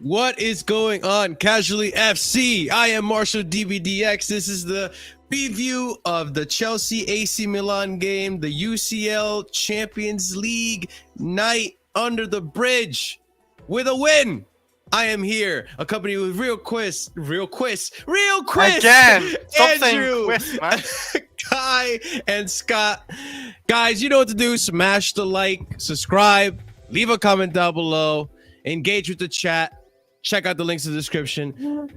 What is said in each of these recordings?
What is going on, Casually FC? I am Marshalldbdx. This is the preview of the Chelsea AC Milan game, the UCL Champions League night under the bridge with a win. I am here, accompanied with real quiz again. Andrew, quiz, man. Kai, and Scott. Guys, you know what to do. Smash the like, subscribe, leave a comment down below, engage with the chat. Check out the links in the description.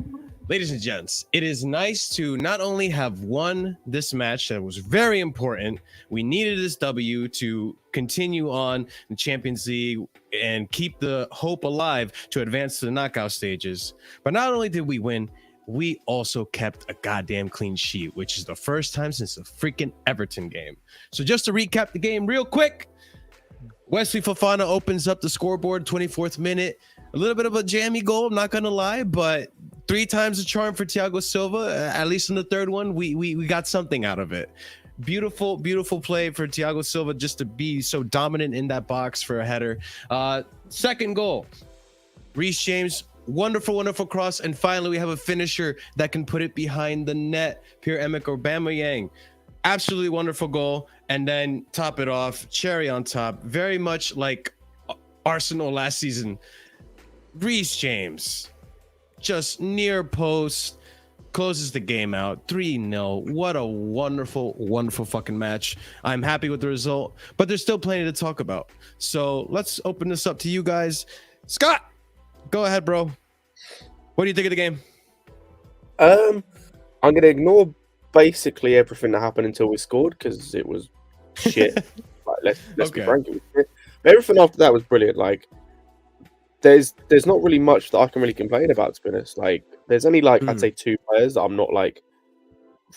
Ladies and gents, it is nice to not only have won this match that was very important. We needed this W to continue on the Champions League and keep the hope alive to advance to the knockout stages. But not only did we win, we also kept a goddamn clean sheet, which is the first time since the freaking Everton game. So just to recap the game real quick, Wesley Fofana opens up the scoreboard, 24th minute. A little bit of a jammy goal, I'm not gonna lie, but 3 times the charm for Thiago Silva. At least in the third one, we got something out of it. Beautiful play for Thiago Silva just to be so dominant in that box for a header. Second goal, Reece James, wonderful cross, and finally we have a finisher that can put it behind the net. Pierre-Emerick Aubameyang, absolutely wonderful goal, and then top it off, cherry on top, very much like Arsenal last season. Reece James, just near post, closes the game out, 3-0. What a wonderful fucking match. I'm happy with the result, but there's still plenty to talk about. So let's open this up to you guys. Scott, go ahead, bro. What do you think of the game? I'm going to ignore basically everything that happened until we scored because it was shit. Let's be frank. It was shit. But everything after that was brilliant. There's not really much that I can really complain about, to be honest. There's only I'd say 2 players that I'm not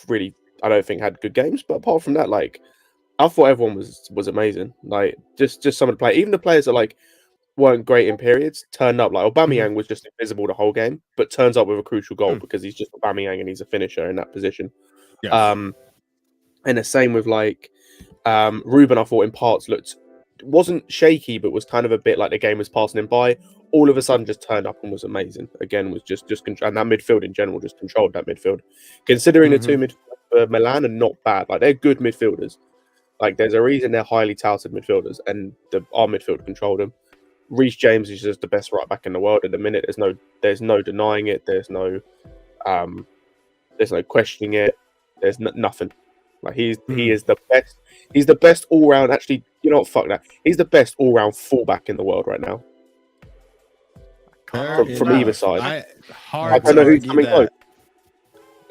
really, I don't think had good games. But apart from that, I thought everyone was amazing. Just some of the players, even the players that weren't great in periods, turned up. Aubameyang was just invisible the whole game, but turns up with a crucial goal because he's just Aubameyang and he's a finisher in that position. Yes. And the same with Ruben. I thought in parts wasn't shaky, but was kind of a bit like the game was passing him by. All of a sudden, just turned up and was amazing. Again, was just and that midfield in general just controlled that midfield. Considering the 2 midfielders for Milan are not bad, they're good midfielders. There's a reason they're highly touted midfielders, and our midfield controlled them. Reece James is just the best right back in the world at the minute. There's no denying it. There's no questioning it. There's nothing. He is the best. He's the best all round. Actually, you know what? Fuck that. He's the best all round fullback in the world right now. From either side. I don't know who's coming close.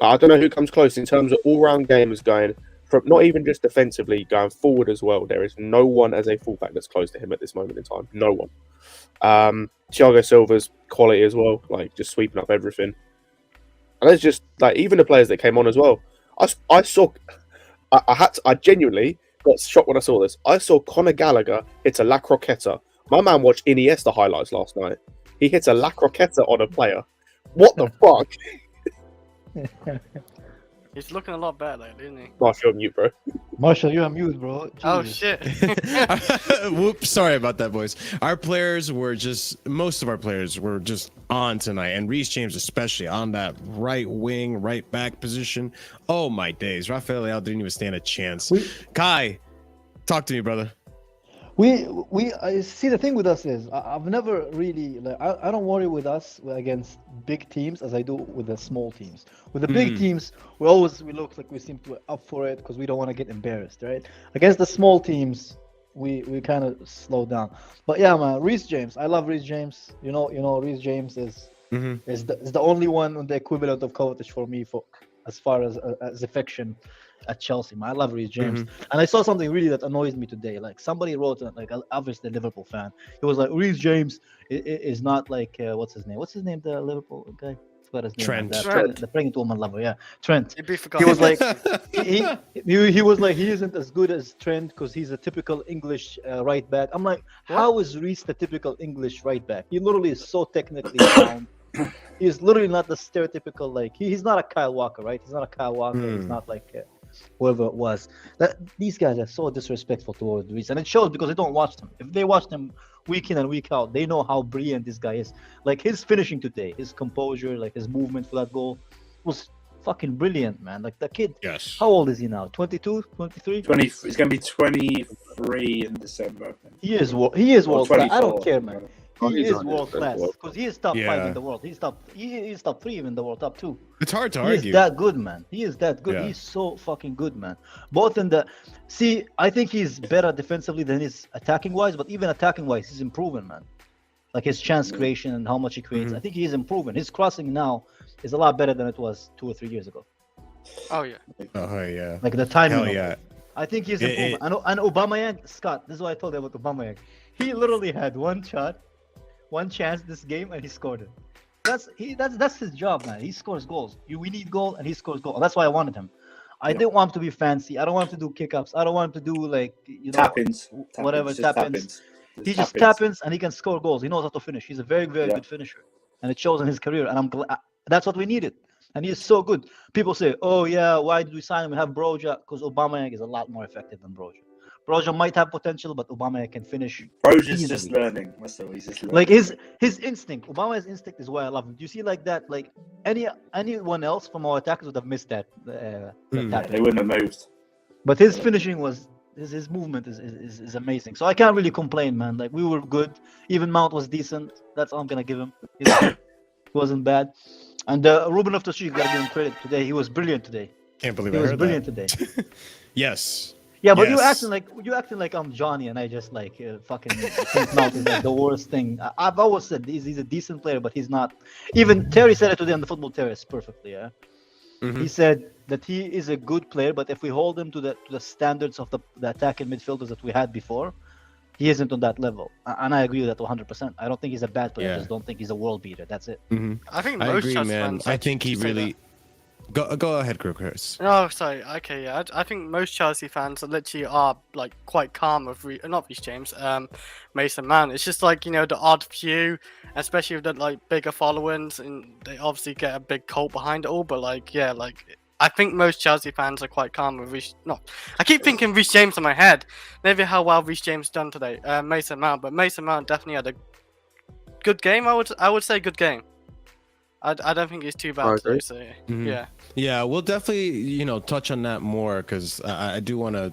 I don't know who comes close in terms of all round gamers going from not even just defensively, going forward as well. There is no one as a fullback that's close to him at this moment in time. No one. Thiago Silva's quality as well, just sweeping up everything. And there's just even the players that came on as well. I genuinely got shocked when I saw this. I saw Conor Gallagher hit a La Croqueta. My man watched Iniesta highlights last night. He hits a La Croqueta on a player. What the fuck? He's looking a lot better, isn't he? Marshall, you're mute, bro. Marshall, you're on mute, bro. Jesus. Oh, shit. Whoops, sorry about that, boys. Most of our players were just on tonight, and Reece James especially on that right wing, right back position. Oh, my days. Rafael Leao didn't even stand a chance. Kai, talk to me, brother. I see. The thing with us is I've never really I don't worry with us against big teams as I do with the small teams. With the big teams, we look like we seem to be up for it because we don't want to get embarrassed, right? Against the small teams, we kind of slow down. But yeah, man, Reece James, I love Reece James. You know, Reece James is the only one on the equivalent of Kovacic for me as far as affection at Chelsea, man. I love Reece James. And I saw something really that annoys me today. Somebody wrote, obviously a Liverpool fan. It was Reece James is not what's his name? What's his name? The Liverpool guy. Forgot his name. Trent. The pregnant woman lover. Yeah, Trent. He was he was he isn't as good as Trent because he's a typical English right back. I'm like, how is Reece the typical English right back? He literally is so technically sound. He's literally not the stereotypical he's not a Kyle Walker, right? He's not a Kyle Walker. He's not whoever it was. That these guys are so disrespectful towards Reece, and it shows because they don't watch them. If they watch them week in and week out, they know how brilliant this guy is. Like his finishing today, his composure, like his movement for that goal was fucking brilliant, man. Like the kid, Yes. how old is he now? 22, 23? 20. It's going to be 23 in December. I think. He is world class. I don't 24. care, man. He he's is on world his class world. because he is top 5 Yeah. in the world. He's top 3 in the world, top 2. It's hard to He is argue. that good, man. He is that good. Yeah. He's so fucking good, man. Both in the I think he's better defensively than he's attacking wise, but even attacking wise, he's improving, man. Like his chance creation and how much he creates. Mhm. I think he is improving. His crossing now is a lot better than it was 2 or 3 years ago. Oh yeah. Oh yeah. Like the timing. Hell of it. yeah. I think he's It- improving. And Aubameyang, Scott, this is what I told you about Aubameyang. He literally had one shot, one chance this game, and he scored it. That's his job, man. He scores goals. We need goal, and he scores goal. That's why I wanted him. I didn't want him to be fancy. I don't want him to do kick-ups. I don't want him to do like Tap-ins. whatever Just tap-ins. He just tap-ins. tap-ins and he can score goals. He knows how to finish. He's a very, very Yeah. good finisher, and it shows in his career. And I'm glad that's what we needed. And he is so good. People say, "Oh yeah, why did we sign him and have Broja?" Because Aubameyang is a lot more effective than Broja. Broja might have potential, but Aubameyang can finish. Broja's easily. just learning. That's all. He's just learning. Like his instinct, Aubameyang's instinct is why I love him. Do you see like that? Like anyone else from our attackers would have missed that. Tap. They wouldn't have moved. But his finishing was his movement is amazing. So I can't really complain, man. Like we were good. Even Mount was decent. That's all I'm gonna give him. He wasn't bad. And Ruben Loftus, you gotta give him credit today. He was brilliant today. Can't believe He I was heard brilliant that. today. Yes. Yeah, but Yes. you acting like I'm Johnny, and I just like fucking think Mount is like the worst thing. I've always said he's a decent player, but he's not. Even Terry said it today on the Football Terrace perfectly. Yeah, Mhm. he said that he is a good player, but if we hold him to the standards of the attacking midfielders that we had before, he isn't on that level. And I agree with that 100%. I don't think he's a bad player. I Yeah. just don't think he's a world beater. That's it. hmm I think I most agree, Chelsea man. fans I actually think he say really. Go ahead, Chris. No, sorry. Okay, yeah. I think most Chelsea fans are literally are like quite calm with not Reece James, Mason Mount. It's just like the odd few, especially with the like bigger followings, and they obviously get a big cult behind it all. But like, yeah, like I think most Chelsea fans are quite calm with Reece. No, I keep thinking Reece James in my head. Maybe how well Reece James done today, Mason Mount, but Mason Mount definitely had a good game. I would say good game. I don't think he's too bad today. So Mhm. yeah. Yeah, we'll definitely touch on that more because I do want to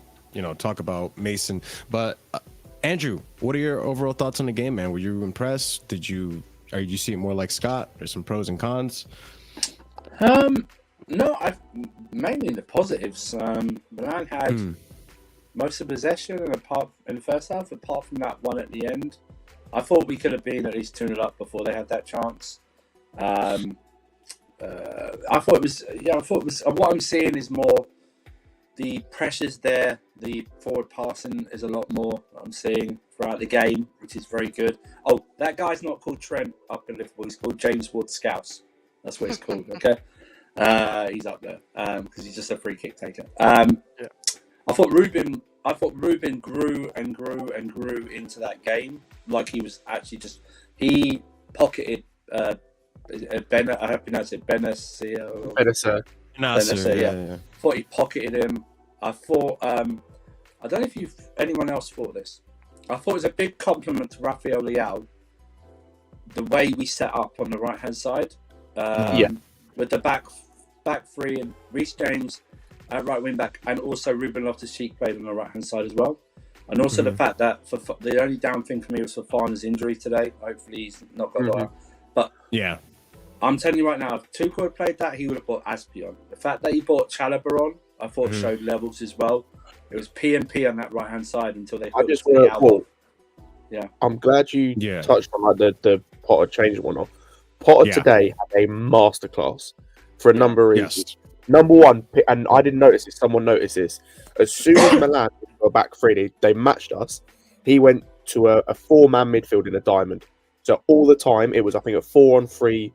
talk about Mason. But Andrew, what are your overall thoughts on the game, man? Were you impressed? Did you see it more like Scott? There's some pros and cons. No, mainly the positives. Milan had most of the possession, and in the first half, apart from that one at the end, I thought we could have been at least 2-0 up before they had that chance. I thought it was. Yeah, I thought it was. What I'm seeing is more the pressures there. The forward passing is a lot more. I'm seeing throughout the game, which is very good. Oh, that guy's not called Trent up in Liverpool. He's called James Ward-Scouse. That's what he's called. Okay, he's up there because he's just a free kick taker. I thought Ruben grew and grew and grew into that game. Like he was actually he pocketed. I hope you pronounce it Benacer. Nasser, yeah. Thought he pocketed him. I thought I don't know if anyone else thought this. I thought it was a big compliment to Rafael Leao the way we set up on the right hand side. With the back three and Reece James at right wing back, and also Ruben Loftus-Cheek played on the right hand side as well. And also the fact that the only down thing for me was Fofana's injury today. Hopefully he's not got that. But yeah, I'm telling you right now, if Tuchel had played that, he would have brought Aspi on. The fact that he brought Chalobah on, I thought showed levels as well. It was P and P on that right hand side until they. I'm glad you Yeah. touched on like the Potter change one off. Potter today had a masterclass for a number of reasons. Yes. Number one, and I didn't notice this, someone noticed this. As soon as Milan were back three, they matched us. He went to a 4-man midfield in a diamond. So all the time it was, I think, a 4-on-3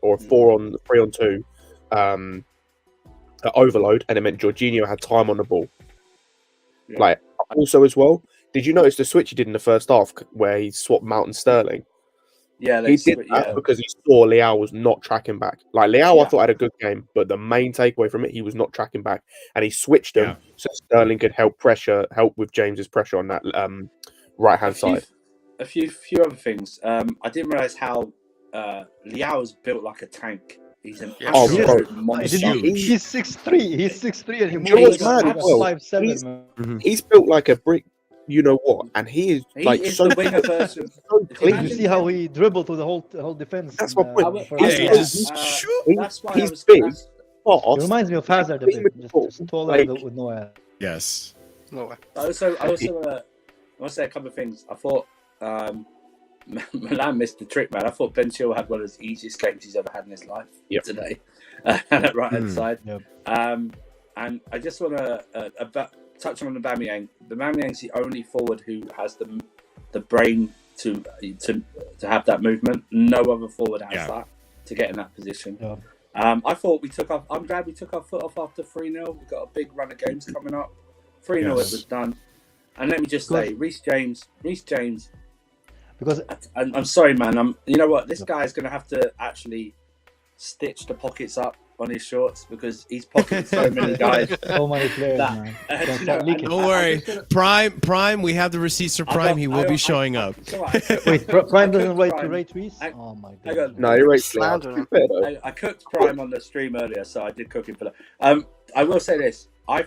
or a 3-on-2 overload, and it meant Jorghino had time on the ball. Yeah. Like also as well, did you notice the switch he did in the first half where he swapped Mount and Sterling? Yeah, He did that because he saw Leao was not tracking back. Like Leao, I thought had a good game, but the main takeaway from it, he was not tracking back, and he switched him so Sterling could help with James's pressure on that right hand side. A few other things. I didn't realize how Leao's built like a tank. He's an absolute monster. He's 6'3". He's 6'3", and he moves like mad? 5'7". He's built like a brick. You know what? And he is so the winger version. So clean. You see how he dribbled through the whole defense. That's my point. He's big. It reminds me of Hazard a bit. Just taller with no air. Yes. No way. I also want to say a couple of things. I thought Milan missed the trick, man. I thought Ben Chilwell had one of the easiest games he's ever had in his life today, at right hand side. Yep. And I just want to touch on Aubameyang. Aubameyang's the only forward who has the brain to have that movement. No other forward has that to get in that position. Yeah. I thought we took off. I'm glad we took our foot off after 3-0. We've got a big run of games coming up. 3-0 it was done. And let me just say, Reece James. Because I'm sorry, man. You know what? This guy's going to have to actually stitch the pockets up on his shorts because he's pocketed so many guys. So many players, man. Don't worry. Prime. We have the receipts for Prime. He will be showing up. Wait, Prime doesn't wait to rate Reece? Oh my god. No, he rates I cooked Prime on the stream earlier, so I did cook him for that. I will say this. I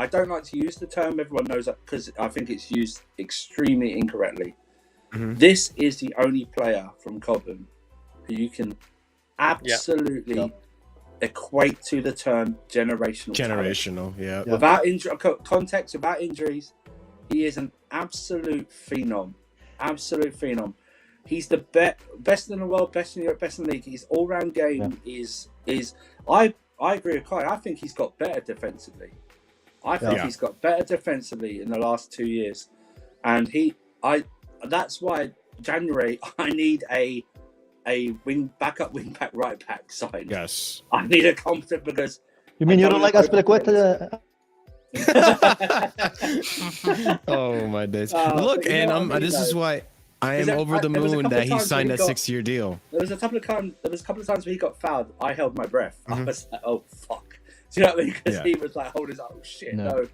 don't like to use the term. Everyone knows that because I think it's used extremely incorrectly. Mm-hmm. This is the only player from Cobham who you can absolutely equate to the term generational. Yeah. Without context, without injuries, he is an absolute phenom. He's the best in the world, best in Europe, best in the league. His all-round game is. I agree with Kai. I think he's got better defensively. He's got better defensively in the last 2 years, and that's why January I need a backup wing back right back side. Yes, I need a competent because. You mean you don't like Aspilicueta? Oh my days! Look, and this is why I am over the moon that he signed that 6-year deal. There was a couple of times where he got fouled. I held my breath. I was like, "Oh fuck!" Do you know what I mean? Because he was like holding his, "Oh shit, no."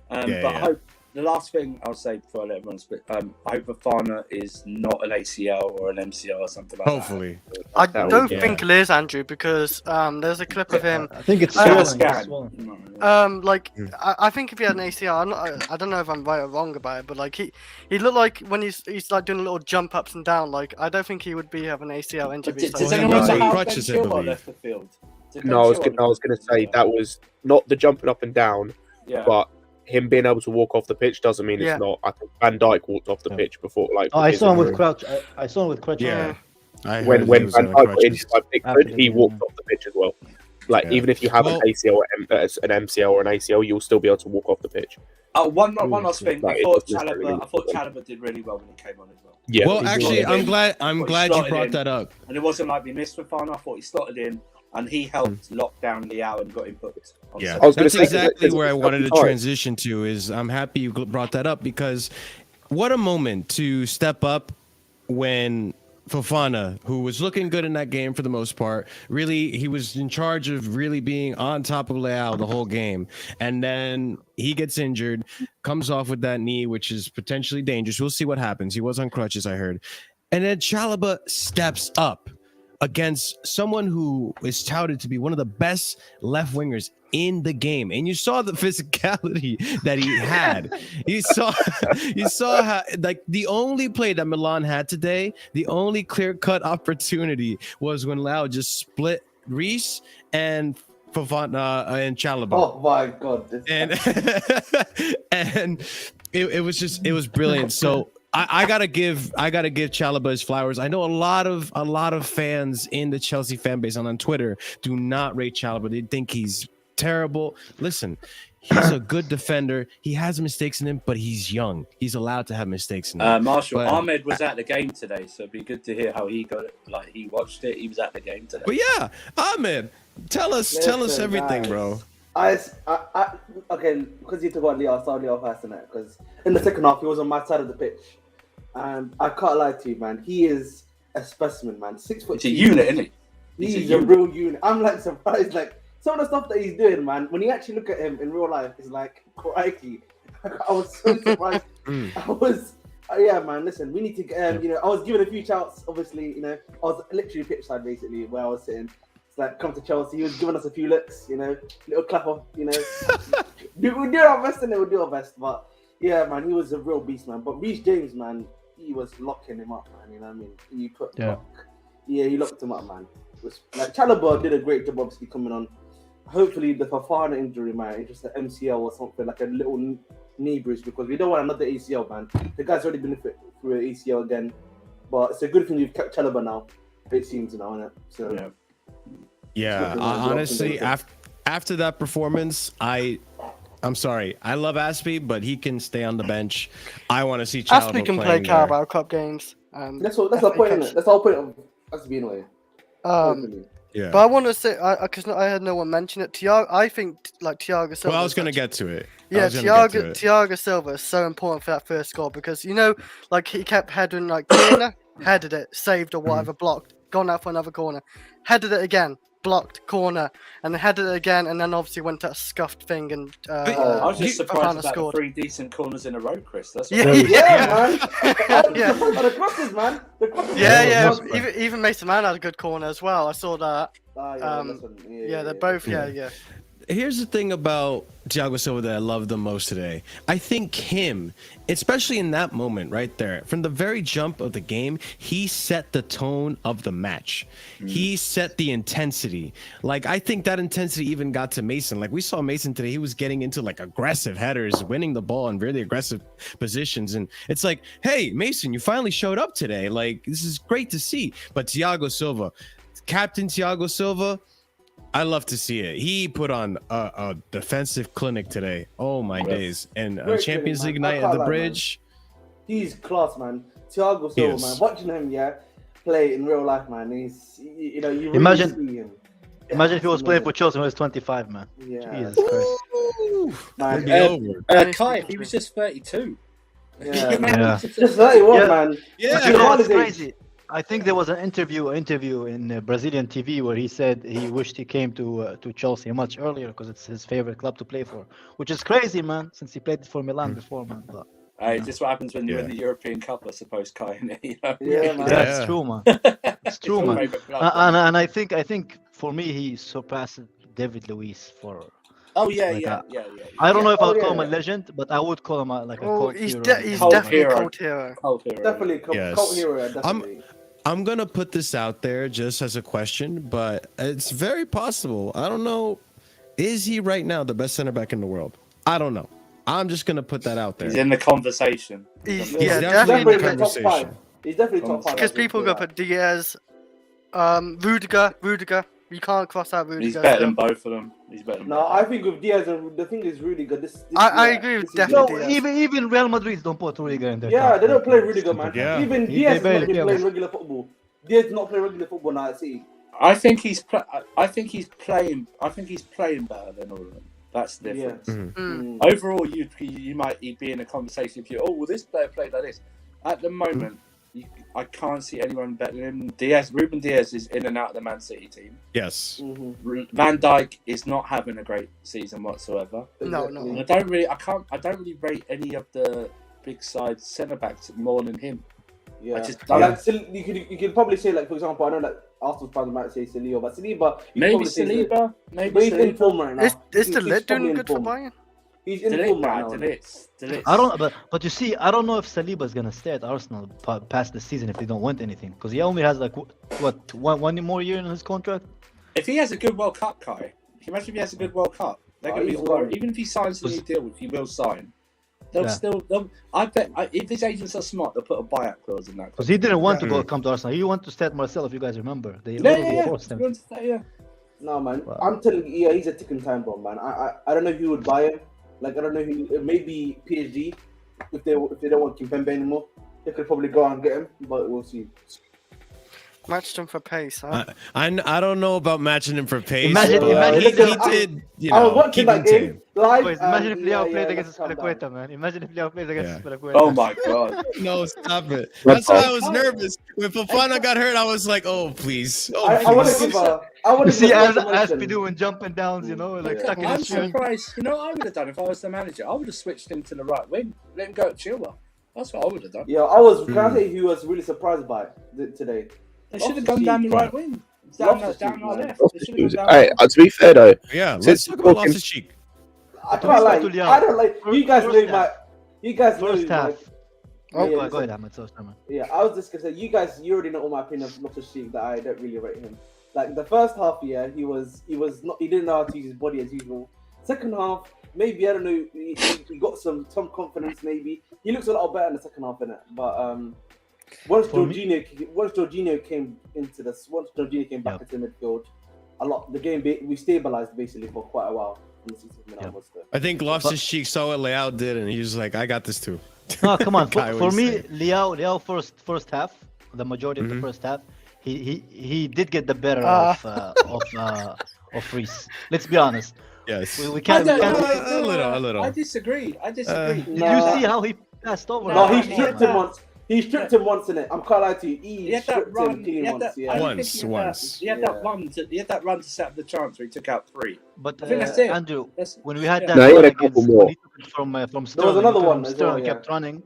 I hope the last thing I'll say before I let everyone speak, I hope Fofana is not an ACL or an MCL or something like Hopefully. that. I don't think it is, Andrew, because there's a clip of him. I think it's I think if he had an ACL, I don't know if I'm right or wrong about it, but like he looked like when he's like doing a little jump ups and down, like I don't think he would have an ACL injury. Does anyone remember how Ben Chilwell left the field? No, I was going to say that was not the jumping up and down, but him being able to walk off the pitch doesn't mean it's not. I think Van Dijk walked off the pitch before. I saw him with Crouch. I saw him with Crouch. Yeah. When Van Dijk got injured by Pickford, he walked off the pitch as well. Even if you have an ACL or an MCL or an ACL, you'll still be able to walk off the pitch. One last thing. I thought Chalobah did really well when he came on as well. Yeah. Well, actually, I'm glad you brought that up. And it wasn't like we missed Fofana. I thought he slotted in. And he helped lock down Leao and got him hooked. Yeah, that's exactly where I wanted to transition to. I'm happy you brought that up because what a moment to step up when Fofana, who was looking good in that game for the most part, really he was in charge of really being on top of Leao the whole game, and then he gets injured, comes off with that knee, which is potentially dangerous. We'll see what happens. He was on crutches, I heard, and then Chalobah steps up against someone who is touted to be one of the best left wingers in the game, and you saw the physicality that he had. you saw how like the only play that Milan had today, the only clear-cut opportunity was when Leao just split Reece and Fofana and Chalobah. Oh my god! And it was brilliant. So. I gotta give Chalobah his flowers. I know a lot of fans in the Chelsea fan base and on Twitter do not rate Chalobah. They think he's terrible. Listen, he's a good defender. He has mistakes in him, but he's young. He's allowed to have mistakes in him. Ahmed was at the game today, so it'd be good to hear how he got it. Like he watched it. He was at the game today. But yeah, Ahmed, tell us everything, bro. Okay, because you talk about Leao, I saw Leao first in it because in the second half he was on my side of the pitch, and I can't lie to you, man. He is a specimen, man. 6 foot. It's a unit, isn't he? He's a real unit. I'm like surprised, like some of the stuff that he's doing, man. When you actually look at him in real life, it's like crikey. I was so surprised. Yeah, man. Listen, we need to get. You know, I was given a few shouts. Obviously, you know, I was literally pitch side basically where I was sitting. It's like come to Chelsea. He was giving us a few looks. You know, little clap off. You know, we do our best and they would do our best. But yeah, man, he was a real beast, man. But Reece James, man, he was locking him up, man. You know what I mean? He locked him up, man. It was, like Chalobah did a great job, obviously coming on. Hopefully, the Fofana injury, man, it's just an MCL or something, like a little knee bruise, because we don't want another ACL, man. The guy's already been through an ACL again, but it's a good thing we've kept Chalobah now. It seems now, innit? So yeah. Honestly, after that performance, I'm sorry. I love Aspie, but he can stay on the bench. I want to see Chalobah Aspie can play Carabao Cup games. That's the point, innit? That's the whole point of Aspie anyway. Yeah. But I want to say, because I had no one mention it. I think like Thiago Silva. Well, I was gonna get to it. Yeah, Thiago Silva is so important for that first goal because you know, like he kept heading like corner, headed it, saved or whatever, blocked, gone out for another corner, headed it again, blocked, corner, and then headed it again, and then obviously went to a scuffed thing and. I was just surprised about the 3 decent corners in a row, Chris. That's man. The crosses, man. Even Mason Mount had a good corner as well. I saw that. They're both. Yeah. Here's the thing about Thiago Silva that I love the most today. I think him, especially in that moment right there, from the very jump of the game, he set the tone of the match. He set the intensity. Like, I think that intensity even got to Mason. Like, we saw Mason today. He was getting into, like, aggressive headers, winning the ball in really aggressive positions. And it's like, hey, Mason, you finally showed up today. Like, this is great to see. But Thiago Silva, Captain Thiago Silva, I love to see it. He put on a defensive clinic today. Oh my days! And Champions League night at the Bridge. Man. He's class, man. Thiago Silva, man. Watching him, play in real life, man. He's, you know, you imagine, really see him. Imagine if he was playing for Chelsea when he was 25, man. Yeah. Jesus Christ. Man. Kai, he was just 32. Yeah. Just 31, man. Yeah. You know what's crazy? I think there was an interview in Brazilian TV where he said he wished he came to Chelsea much earlier because it's his favorite club to play for, which is crazy, man. Since he played for Milan before, man. But, this is what happens when you win the European Cup, I suppose, Kai. You know? Yeah, man. That's true, man. It's true, man. And I think for me he surpassed David Luiz for. Oh yeah. I don't know if I'll call him a legend, but I would call him a cult hero. He's definitely a cult hero. Definitely a cult hero. Definitely. I'm gonna put this out there just as a question, but it's very possible. I don't know. Is he right now the best center back in the world? I don't know. I'm just gonna put that out there. He's in the conversation. He's definitely in the conversation. He's definitely top 5. Because people go put Diaz, Rudiger. You can't cross out Rudiger. He's better than both of them. He's better. No, I think with Diaz, the thing is really good. I agree with definitely. Even Real Madrid don't put Rudiger in there. Yeah, they don't play Rudiger, man. Yeah. Even Diaz is not playing regular football. Diaz is not playing regular football now at City. I think he's playing better than all of them. That's the difference. Yeah. Overall, you might be in a conversation if this player played like this. At the moment, I can't see anyone better than him. Ruben Diaz is in and out of the Man City team. Yes. Van Dijk is not having a great season whatsoever. No. And I don't really rate any of the big side centre backs more than him. Yeah. You could probably say, like, for example, I know that Arsenal fans might say Saliba, but Saliba. Maybe Saliba. But he's in form right now. Is De Ligt doing good for Bayern? He's in form right now. I don't, but you see, I don't know if Saliba is gonna stay at Arsenal past the season if they don't win anything, because he only has like one more year in his contract. If he has a good World Cup, Kai, can you imagine if he has a good World Cup? They're gonna be all right. Even if he signs a new deal, which he will sign, I bet if his agents are smart, they'll put a buyout clause in that. Because he didn't want to come to Arsenal. He wanted to stay at Marseille, if you guys remember. They forced him. No, man. Wow. I'm telling you, he's a ticking time bomb, man. I don't know who would buy him. Like, I don't know who. Maybe PSG, if they don't want Kimpembe anymore, they could probably go out and get him. But we'll see. Matched him for pace, huh? I don't know about matching him for pace. Imagine he did. You know, I was watching that game. Live. Boys, imagine if and, Leao played let's against calm down. Spilicueta, man. Imagine if Leao plays against Spilicueta. Oh my god. No, stop it. That's why I was nervous. When Fofana got hurt, I was like, oh, please. Oh, I want to please. give a. I want You to see give a as special mention. doing jumping downs, you know, like Yeah. stuck in I'm his shirt. surprised. You know what I would have done if I was the manager? I would have switched him to the right wing. Let him go at Chilwell. That's what I would have done. Yeah, I was. Can I say who was really surprised by today? They should have gone down the right wing. Down our left. They should have gone down. Hey, to be fair though, Yeah, let's Since talk about talking- Loftus Cheek. I can't like. to Leao. I don't like. You guys First know my. half. You guys know First my. half. Oh, Go yeah, ahead, listen. Ahmed. Sorry, man. Yeah, I was just gonna say, you guys, you already know all my opinion of Loftus Cheek that I don't really rate him. Like the first half, yeah, he didn't know how to use his body as usual. Second half, maybe I don't know, he got some confidence. Maybe he looks a lot better in the second half, innit? But once Jorghino came back into midfield, the game we stabilized basically for quite a while. I think Loftus Cheek saw what Leao did, and he was like, I got this too. No, come on. Kai For was me, saying. Leao first half, the majority of the Mhm. first half, he did get the better of Reece. Let's be honest. Yes. We can't. A little. I disagree. Did you see how he passed over? No, he he stripped him once. He stripped him once in it. I'm can't lie to you. He had that run. He had that, Yeah. I don't Once, think he had once. That, he had that run. He had that run to set up the chance where he took out 3. But I think that's it. Andrew, That's, when we had yeah. that No, he had run a couple against, more. when he took it from Sterling, another one when as Sterling well, kept running.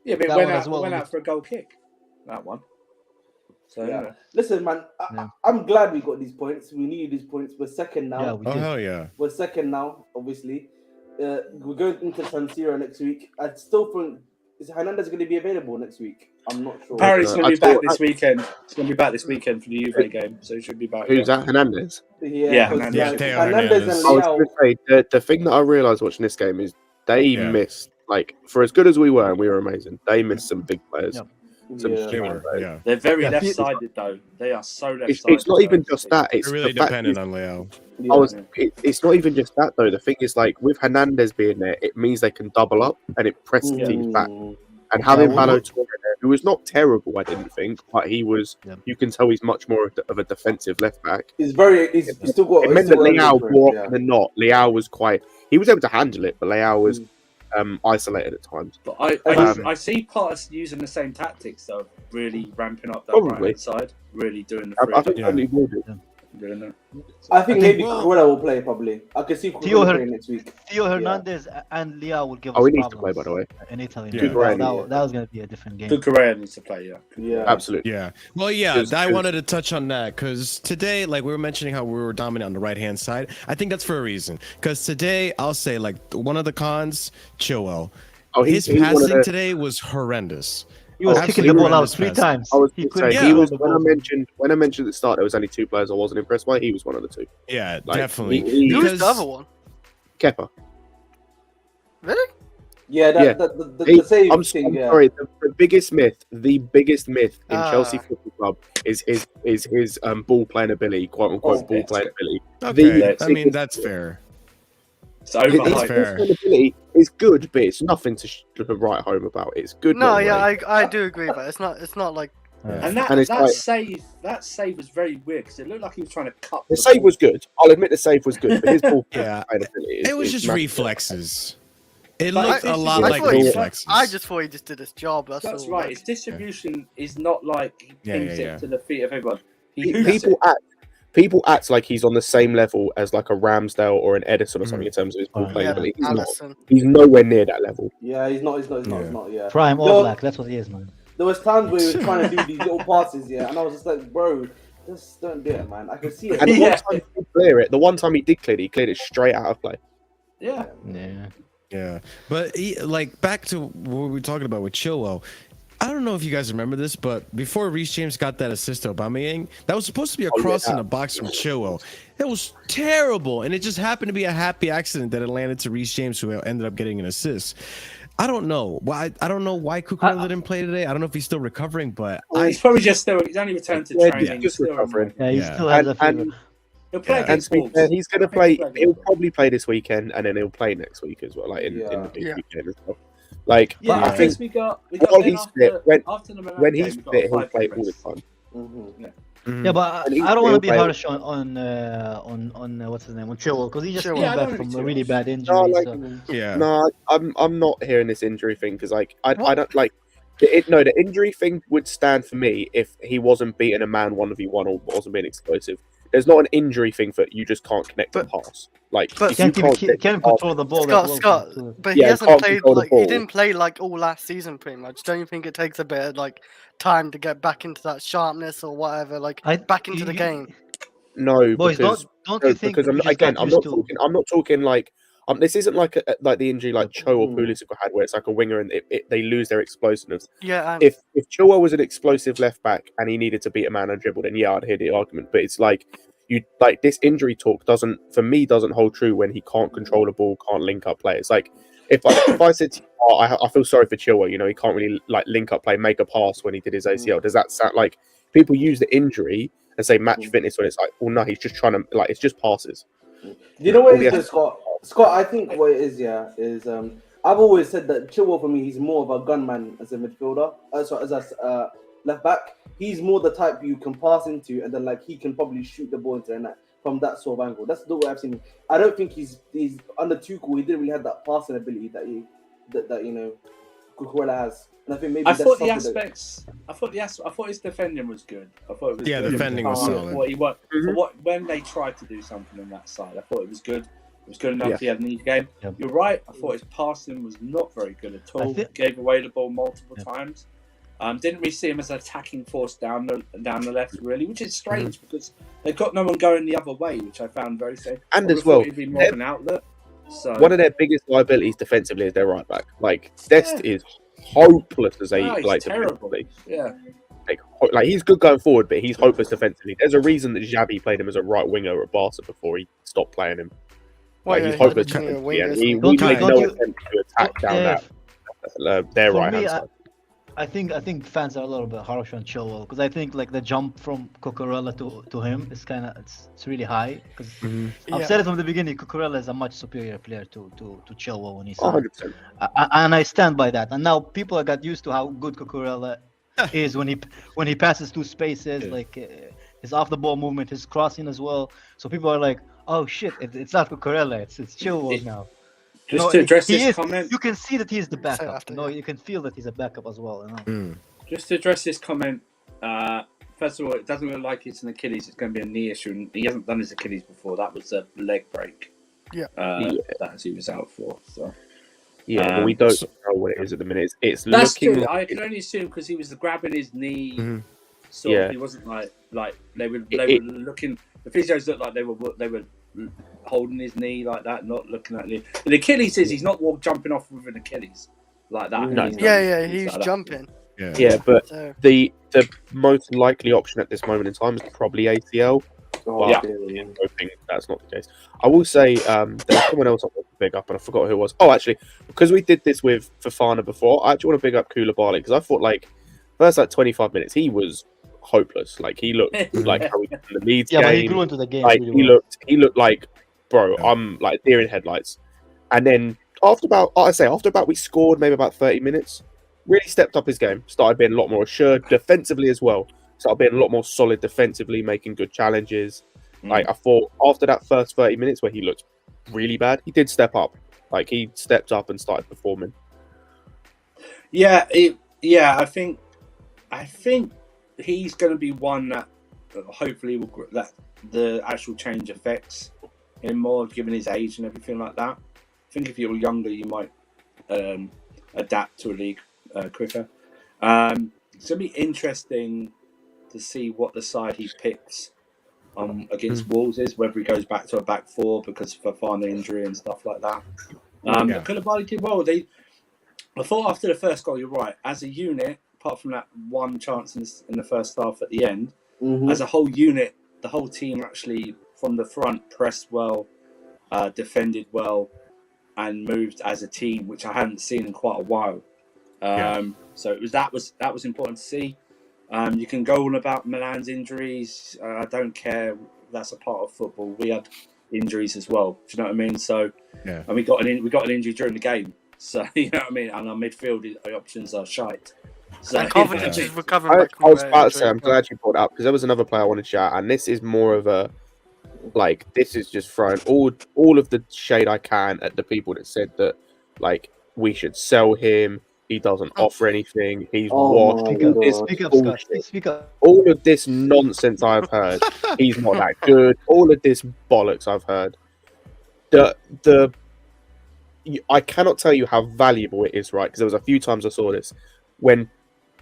yeah, but it that went one out. as well. Went out for a goal kick. That one. So Yeah. Listen, man, Yeah. I'm glad we got these points. We needed these points. We're second now. Yeah, we Oh, did. hell yeah. We're second now, obviously. We're going into San Siro next week. I still think is Hernandez going to be available next week? I'm not sure. apparently it's going to I be back thought- this weekend. It's going to be back this weekend for the Juve game, so he should be back. who's that? Hernandez. Yeah, 'cause, Hernandez. like, Theo Hernandez Hernandez. and I was Leao. going to say the thing that I realised watching this game is they missed, like, for as good as we were and we were amazing, they missed some big players. Yeah. Some Yeah. They were, yeah. They're very Yeah, left-sided though. They are so left-sided. It's not even just that. It's They're really the fact dependent is- on Leao. Yeah. It's not even just that though. The thing is, like, with Hernandez being there, it means they can double up and it presses Mm. teams back. And having well, Balotelli there, who was not terrible, I didn't think, but he was. Yeah. You can tell he's much more of a defensive left back. He's still got. It he's meant that still early Leao, for it, more yeah. often than not, Leao was quite. He was able to handle it, but Leao was isolated at times. But Um, I see parts using the same tactics though, really ramping up that Probably. right side, really doing the I think Yeah. probably will do. doing that. I think I think, maybe well- Cucurella will play probably. I can see Theo Cucurella Her- playing next week. Theo Hernandez and Leao will give us Oh, he needs to problems play, by the way. in Italy. Yeah. That was going to be a different game. Cucurella needs to play, yeah. Yeah. Absolutely. Yeah. Well, yeah, Because- I wanted to touch on that because today, like we were mentioning how we were dominant on the right-hand side. I think that's for a reason. Because today, I'll say, like, one of the cons, Chilwell. Oh, His he's one of passing the- today was horrendous. He was Absolutely kicking the ball out horrendous 3 passing. times. I was He going couldn't to say Yeah. he get was the when I ball. mentioned at the start there was only 2 players I wasn't impressed by. He was one of the 2. Yeah, Like, definitely. he- Who's Because- the other one? Kepa. Really? Yeah, Yeah. the save I'm thing. Yeah. sorry. The biggest myth in Ah. Chelsea Football Club is his ball playing ability, quote unquote Oh, ball yeah. playing ability. Okay, The- I mean, that's fair. It's His That's overhyped. fair. ball playing ability is good, but it's nothing to write home about. It's good. No, normally. yeah, I do agree, but it's not like And that, And it's that like- save was very weird because it looked like he was trying to cut The save ball. was good. I'll admit the save was good, but his ball Yeah. playing ability is, It was is just massive. reflexes. It But looked I- a lot I like thought he- reflexes. I just thought he just did his job. That's That's all. right. like- His distribution is not like he Yeah, pings yeah. it to the feet of everyone. He hoops People act like he's on the same level as like a Ramsdale or an Edison or something in terms of his ball Oh, playing yeah, ability. He's not. Allison. He's nowhere near that level. Yeah, he's not. Yeah. Yeah. Prime All No. Black. That's what he is, man. There was times where he was trying to do these little passes, yeah, and I was just like, bro, just don't do it, man. I can see it. And the Yeah. one time he did clear it, the one time he did clear it, he cleared it straight out of play. Yeah. Yeah. Yeah, but like back to what we were talking about with Chilwell. I don't know if you guys remember this, but before Reece James got that assist to Aubameyang, that was supposed to be a cross in the box from Chilwell. It was terrible, and it just happened to be a happy accident that it landed to Reece James, who ended up getting an assist. I don't know why. I don't know why Cucurella didn't play today. I don't know if he's still recovering, but He's probably just still. He's only returned to Yeah, training. he's just still recovering. Yeah, he Yeah. still has a fever. And He'll play Yeah. and against to be Wolves. fair, he's going to I play. think He'll probably play this weekend, and then he'll play next week as well, like in Yeah. the big Yeah. weekend as well. Like, Yeah, I think we got while then he's fit, when after the Milan when game, he's we got fit, a he'll 5 play game all the rest. time. Mhm. Yeah, but And he's I don't want to be still harsh on what's his name, on Chilwell, because he just Chilwell. came Yeah, I back don't from think a really Chilwell's- bad No, injury. like, So. Yeah. no, I'm not hearing this injury thing because like I What? don't like the injury thing would stand for me if he wasn't beating a man 1v1 or wasn't being explosive. There's not an injury thing for you just can't connect the pass. Like but- if you Can't even can't get can't the pass, control the ball Scott, that well. Scott, too. but he Yeah, hasn't can't played control the like he ball. didn't play like all last season pretty much. Don't you think it takes a bit of like time to get back into that sharpness or whatever, like back into the game? no, Boys, because don't no, you think because we just got I'm used not to? talking. I'm not talking like this isn't like like the injury like Cho or Pulisic had where it's like a winger and they lose their explosiveness. Yeah, If Chilwell was an explosive left back and he needed to beat a man and dribble, then yeah, I'd hear the argument. But it's like you like this injury talk doesn't hold true when he can't control a ball, can't link up play. It's like if I said to you, oh, I feel sorry for Chilwell, you know, he can't really like link up play, make a pass when he did his ACL. Does that sound like people use the injury and say match fitness when it's like, well, no, he's just trying to like it's just passes. You know what it Yeah. is, Scott? Scott, I think what it is, yeah, is I've always said that Chilwell for me, he's more of a gunman as a midfielder, as a left back. He's more the type you can pass into, and then like he can probably shoot the ball into the net from that sort of angle. That's the way I've seen him. I don't think he's under Tuchel. He didn't really have that passing ability that you know Cucurella has. And I think maybe I that's thought the something that- aspects. I thought his defending was good. I thought it was Yeah, good. defending was solid. When they tried to do something on that side, I thought it was good. It was good enough. Yeah. He had an easy game. Yep. You're right. I thought his passing was not very good at all. Gave away the ball multiple times. Didn't really see him as an attacking force down the left, really, which is strange because they've got no one going the other way, which I found very safe. And I as thought well, he'd be more of an outlet. So one of their biggest liabilities defensively is their right back. Like Dest is hopeless as a he's like terrible. defensively. Yeah. Like he's good going forward, but he's hopeless defensively. There's a reason that Xavi played him as a right winger at Barca before he stopped playing him. Like he's hopeless defensively, and he Don't made you- no don't attempt to attack down their For right me, hand side. I think fans are a little bit harsh on Chilwell because I think like the jump from Cucurella to him is kind of it's really high because I've said it from the beginning. Cucurella is a much superior player to Chilwell when he's 100%. and I stand by that. And now people got used to how good Cucurella is when he passes through spaces, like his off the ball movement, his crossing as well. So people are like, oh shit, it's not Cucurella, it's Chilwell now. Just to address this is, comment, you can see that he's the backup. after, You can feel that he's a backup as well. just to address this comment. First of all, it doesn't look like it's an Achilles. It's going to be a knee issue. And he hasn't done his Achilles before. That was a leg break. That he was out for. So Yeah, but we don't know what it is at the minute. It's that's looking true. like I can only assume because he was grabbing his knee. So Yeah. he wasn't like they were looking. The physios looked like they were holding his knee like that, not looking at the Achilles. He's not jumping off with an Achilles like that. No. He's like that. jumping. yeah, but So the most likely option at this moment in time is probably ACL. Oh, Yeah. dear. I'm hoping that's not the case. I will say there's someone else I want to big up, and I forgot who it was. Oh, actually, because we did this with Fofana before, I actually want to big up Koulibaly because I thought like first 25 minutes he was hopeless. Like he looked like how he did in the Leeds Yeah, game. but he grew into the game. Like really well. he looked like, bro, I'm like deer in headlights. And then after about we scored maybe about 30 minutes, really stepped up his game, started being a lot more assured defensively as well. Started being a lot more solid defensively, making good challenges. Like I thought after that first 30 minutes where he looked really bad, he did step up. Like he stepped up and started performing. I think he's going to be one that hopefully that the actual change affects him more, given his age and everything like that. I think if you're younger, you might adapt to a league quicker. It's going to be interesting to see what the side he picks against Wolves is, whether he goes back to a back four because of Fofana injury and stuff like that. Koulibaly did well. I thought after the first goal, you're right. As a unit, apart from that one chance in the first half at the end, as a whole unit, the whole team actually from the front pressed well, defended well, and moved as a team, which I hadn't seen in quite a while. So that was important to see. You can go on about Milan's injuries. I don't care. That's a part of football. We had injuries as well. Do you know what I mean? So, and we got an injury during the game. So you know what I mean. And our midfield options are shite. So, And Kovacic is recovering back from I was about to say, injury. I'm glad you brought it up because there was another player I wanted to shout, and this is more of a like this is just throwing all of the shade I can at the people that said that like we should sell him. He doesn't offer anything. He's washed. my Speak up, God. speak up, Bullshit. Scott. Speak up. All of this nonsense I've heard. He's not that good. All of this bollocks I've heard. I cannot tell you how valuable it is, right? Because there was a few times I saw this when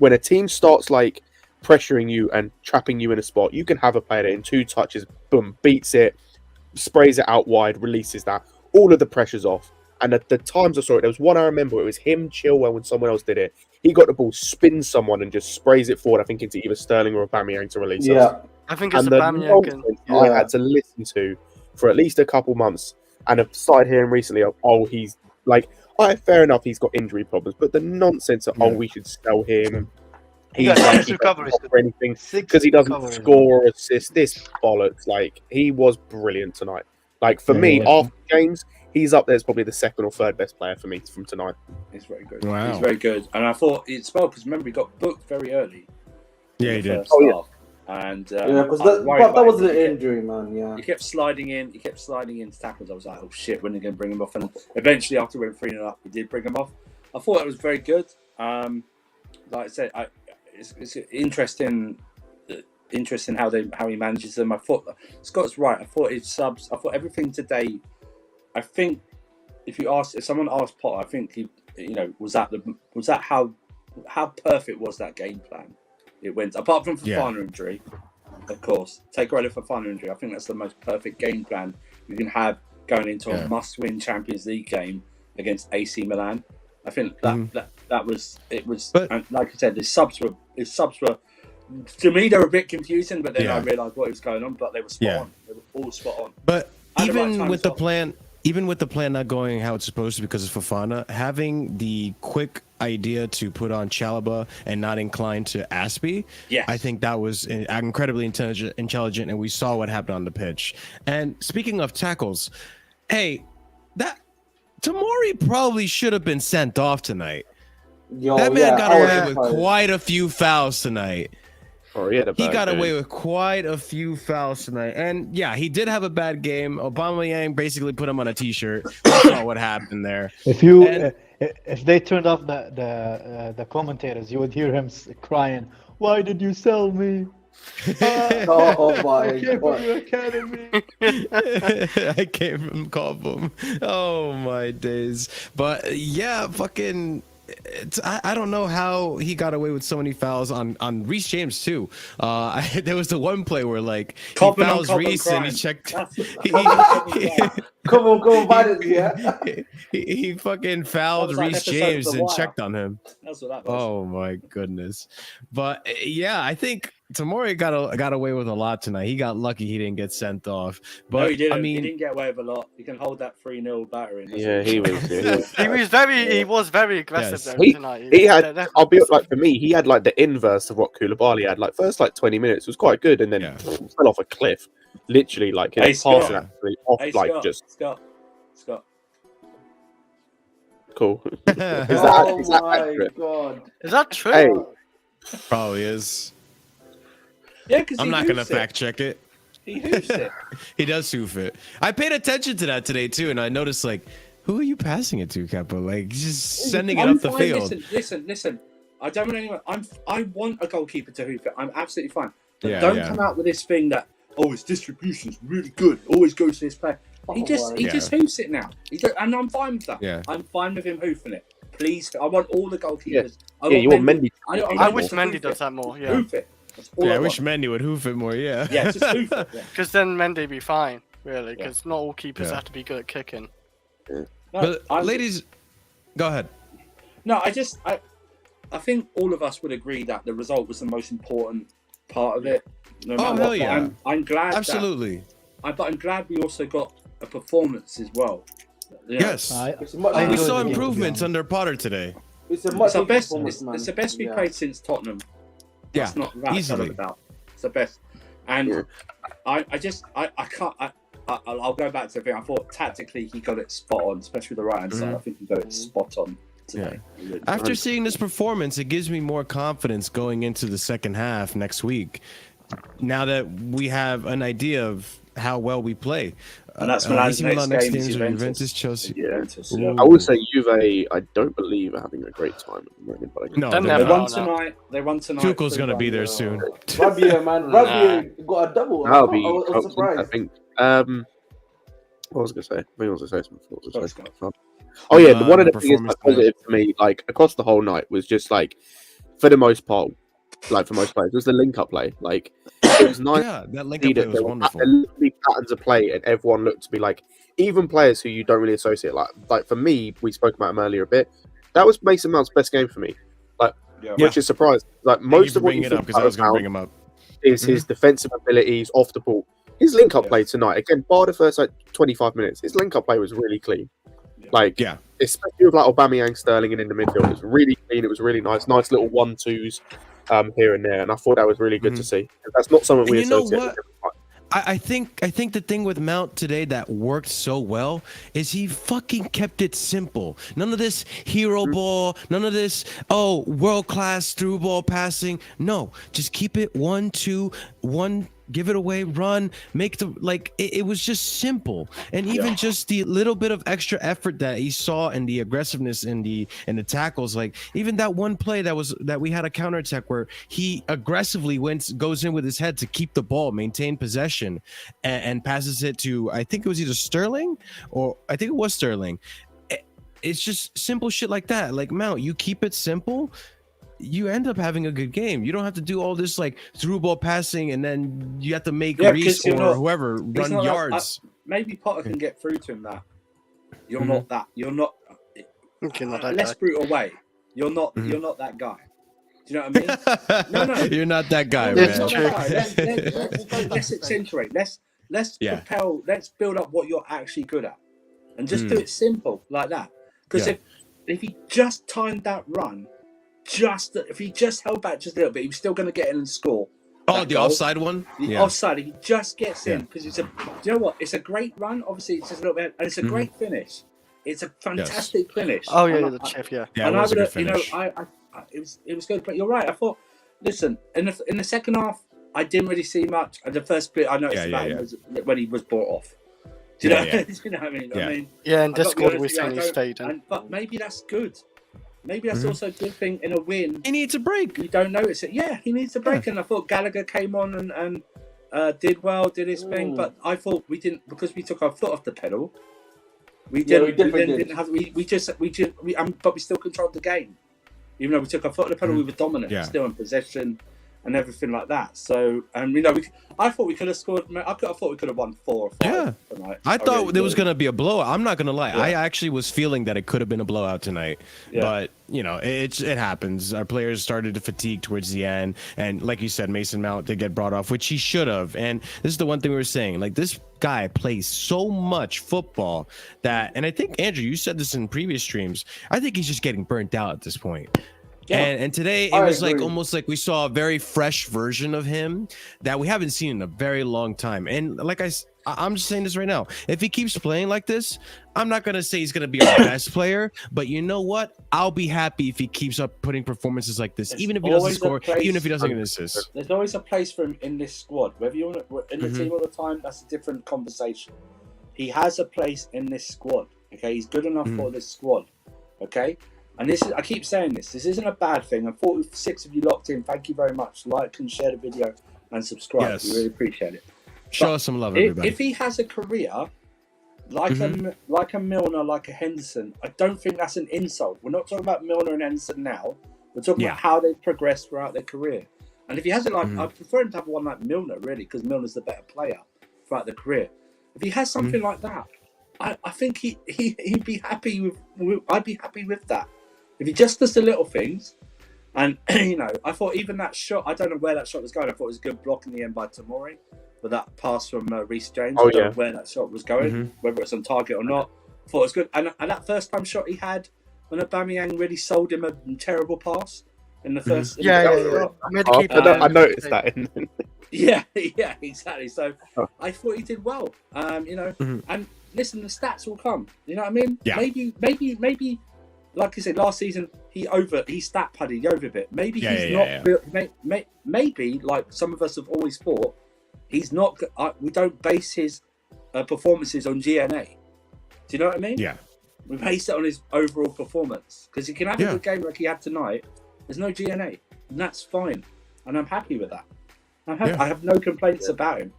a team starts like pressuring you and trapping you in a spot, you can have a player that in 2 touches, boom, beats it, sprays it out wide, releases that. All of the pressure's off. And at the times I saw it, there was one I remember. It was him, Chilwell, when someone else did it. He got the ball, spins someone, and just sprays it forward. I think into either Sterling or Aubameyang to release us. Yeah. I think it's And the Aubameyang. nonsense I had to listen to for at least a couple months, and I've started hearing recently of, he's like, fair enough, he's got injury problems, but the nonsense of, we should sell him. He got 6 recoveries. Or anything 6 because he doesn't recoveries. score or assist. This bollocks. Like, he was brilliant tonight. Like, for Yeah, me, he was. after James, he's up there as probably the 2nd or 3rd best player for me from tonight. He's very good. Wow. He's very good. And I thought it's well because remember he got booked very early. Yeah, in he the did. first Oh, yeah. half. And Yeah, because I was worried that about was him. an injury, man. Yeah. He kept sliding in. He kept sliding into tackles. I was like, oh shit, when are they going to bring him off? And eventually, after we went 3-0 up, we did bring him off. I thought it was very good. Like I said, it's interesting how he manages them. I thought Scott's right. I thought his subs. I thought everything today. I think if someone asked Potter, I think he, was that how perfect was that game plan? It went apart from Fofana injury, of course. Take credit for Fofana injury. I think that's the most perfect game plan you can have going into a must-win Champions League game against AC Milan. I think that was it. Was and like I said, his subs were to me they were a bit confusing, but then I realised what was going on. But they were spot on. They were all spot on. But At the right even time with as the well. plan, even with the plan not going how it's supposed to because of Fofana, having the quick idea to put on Chalobah and not incline to Aspie, Yes. I think that was incredibly intelligent, and we saw what happened on the pitch. And speaking of tackles, hey, that Tamori probably should have been sent off tonight. Yo, That man got I was away with surprised. quite a few fouls tonight. He got away with. with quite a few fouls tonight. And yeah, he did have a bad game. Aubameyang basically put him on a t-shirt. We saw what happened there. If they turned off the commentators, you would hear him crying, "Why did you sell me? Oh my I came God. from your academy." I came from Cobham. Oh my days. But yeah, fucking I don't know how he got away with so many fouls on Reece James too. There was the one play where like he Cobham on fouls Cobham Reece and he crime. checked. Come on, Biden, yeah. He fucking That fouled was like Reece an episode of James The and Wire. checked on him. That's what that was. Oh my goodness. But yeah, I think Tamori got away with a lot tonight. He got lucky he didn't get sent off. But No, he didn't. I mean, He didn't get away with a lot. You can hold that 3-0 battering. Yeah, he was. He was very aggressive Yes. though tonight. He had. I'll be like for me, he had like the inverse of what Koulibaly had. Like first 20 minutes was quite good, and then fell off a cliff. Literally, like Hey, his Scott. passing actually off, Hey, like Scott, just Scott. cool. Is that Oh is that my accurate? God. Is that true? Hey, probably is. Yeah, because I'm not gonna fact check it. He hoofs it. He does hoof it. I paid attention to that today too, and I noticed like, who are you passing it to, Kepa? Like just sending it I'm up the fine. field. Listen. I don't want anyone. I want a goalkeeper to hoof it. I'm absolutely fine. But Yeah, don't yeah. come out with this thing that his distribution's really good. Always goes to this player. He just hoofs it now. And I'm fine with that. Yeah. I'm fine with him hoofing it. Please, I want all the goalkeepers. you want Mendy. I wish Mendy does that more. Yeah, Hoof it. That's all Yeah, I want. wish Mendy would hoof it more. Yeah. Yeah, just hoof it. Yeah. because then Mendy be fine, really. Because not all keepers have to be good at kicking. No, But ladies, go ahead. No, I think all of us would agree that the result was the most important part of it. No matter hell what. yeah. I'm glad. Absolutely. But I'm glad we also got a performance as well. You know, Yes. It's a much I We enjoyed saw the game, improvements to be under Potter today. It's a much It's our best. performance, man. It's the best we played since Tottenham. Yeah, That's not that easily. about. It's the best. And I can't. I'll go back to the thing. I thought tactically he got it spot on, especially with the right hand side. I think he got it spot on. today. After seeing this performance, it gives me more confidence going into the second half next week. Now that we have an idea of how well we play. And that's Milan's next game is Juventus, Chelsea. Yeah. Ooh. I would say Juve, I don't believe are having a great time at the moment. But No, Don't they're have They not. won tonight. They won tonight. Tuchel's going to be there soon. Rabiot, man. Rabiot got a double. That'll be. I was surprised. I think. What was I going to say? I think I was going to say something. What was I going to say? Oh yeah, one of the biggest positive for me, like across the whole night, was just like, for the most part, like for most players, was the link-up play. Like it was nice. Yeah, that to link see up play that was there were wonderful. literally patterns of play, and everyone looked to be like, even players who you don't really associate. Like for me, we spoke about him earlier a bit. That was Mason Mount's best game for me. Like, which is surprising. Like most of what you it think up because I was going to bring him up. is his defensive abilities off the ball. His link-up play tonight, again, bar the first like 25 minutes, his link-up play was really clean. Like, especially with like Aubameyang Sterling and in the midfield, it was really clean. It was really nice little 1-2s here and there, and I thought that was really good to see. That's not something we associate with him. I think the thing with Mount today that worked so well is he fucking kept it simple. None of this hero ball, none of this world class through ball passing. No, just keep it 1-2, 1. Give it away, run, make the it was just simple. And even just the little bit of extra effort that he saw and the aggressiveness and the tackles, like even that one play that we had a counterattack where he aggressively goes in with his head to keep the ball, maintain possession, and passes it to, I think it was either Sterling or I think it was Sterling. It's just simple shit like that. Like Mount, you keep it simple, you end up having a good game. You don't have to do all this like through ball passing and then you have to make Reece or whoever run yards. Maybe Potter can get through to him that you're not that. You're not. Let's brute away. You're not that guy. Do you know what I mean? No. You're not that guy, man. Man. Let's accentuate. Let's propel. Let's build up what you're actually good at, and just do it simple like that. Because if he just timed that run. If he just held back just a little bit, he was still going to get in and score. The goal. Offside one? The offside, if he just gets in, because do you know what? It's a great run. Obviously, it's just a little bit, and it's a great finish. It's a fantastic finish. Oh yeah, the chip, Yeah, it was a good finish. It was good, but you're right. I thought, listen, in the second half, I didn't really see much. And the first bit I noticed about him was when he was brought off. Do you know? Do you know what I mean? In Discord we saying he stayed in. But maybe that's good. Maybe that's also a good thing in a win. He needs a break. You don't notice it. Yeah, he needs a break. And I thought Gallagher came on and did well, did his thing. But I thought we didn't, because we took our foot off the pedal. We didn't have. But we still controlled the game. Even though we took our foot off the pedal, we were dominant, still in possession and everything like that. So, I thought we could have scored. I thought we could have won 4 or 5 tonight. I thought there was going to be a blowout. I'm not going to lie. I actually was feeling that it could have been a blowout tonight. But, it happens. Our players started to fatigue towards the end. And like you said, Mason Mount did get brought off, which he should have. And this is the one thing we were saying. Like, this guy plays so much football that, and I think, Andrew, you said this in previous streams, I think he's just getting burnt out at this point. Yeah. And today it was like almost like we saw a very fresh version of him that we haven't seen in a very long time. And like I'm just saying this right now, if he keeps playing like this, I'm not gonna say he's gonna be our best player, but you know what? I'll be happy if he keeps up putting performances like this, even if he doesn't score, even if he doesn't get assists. There's always a place for him in this squad. Whether you're in the team all the time, that's a different conversation. He has a place in this squad. Okay, he's good enough for this squad. Okay. And I keep saying this isn't a bad thing. And 46 of you locked in. Thank you very much. Like and share the video and subscribe. Yes. We really appreciate it. Show us some love, everybody. If he has a career like a Milner, like a Henderson, I don't think that's an insult. We're not talking about Milner and Henderson now. We're talking about how they've progressed throughout their career. And if he has it like, I prefer him to have one like Milner, really, because Milner's the better player throughout their career. If he has something like that, I think he'd be happy with. I'd be happy with that. If he just does the little things, and I thought even that shot, I don't know where that shot was going. I thought it was a good block in the end by Tamori, but that pass from Reece James, I don't know where that shot was going, whether it's on target or not. I thought it was good. And that first time shot he had when Aubameyang really sold him a terrible pass in the first. I noticed that. Yeah, exactly. So I thought he did well. And listen, the stats will come. You know what I mean? Yeah. Maybe like I said, last season he stat padded over a bit. Maybe he's not. Maybe like some of us have always thought, he's not. We don't base his performances on GNA. Do you know what I mean? Yeah. We base it on his overall performance, because he can have a good game like he had tonight. There's no GNA, and that's fine, and I'm happy with that. I have no complaints about him.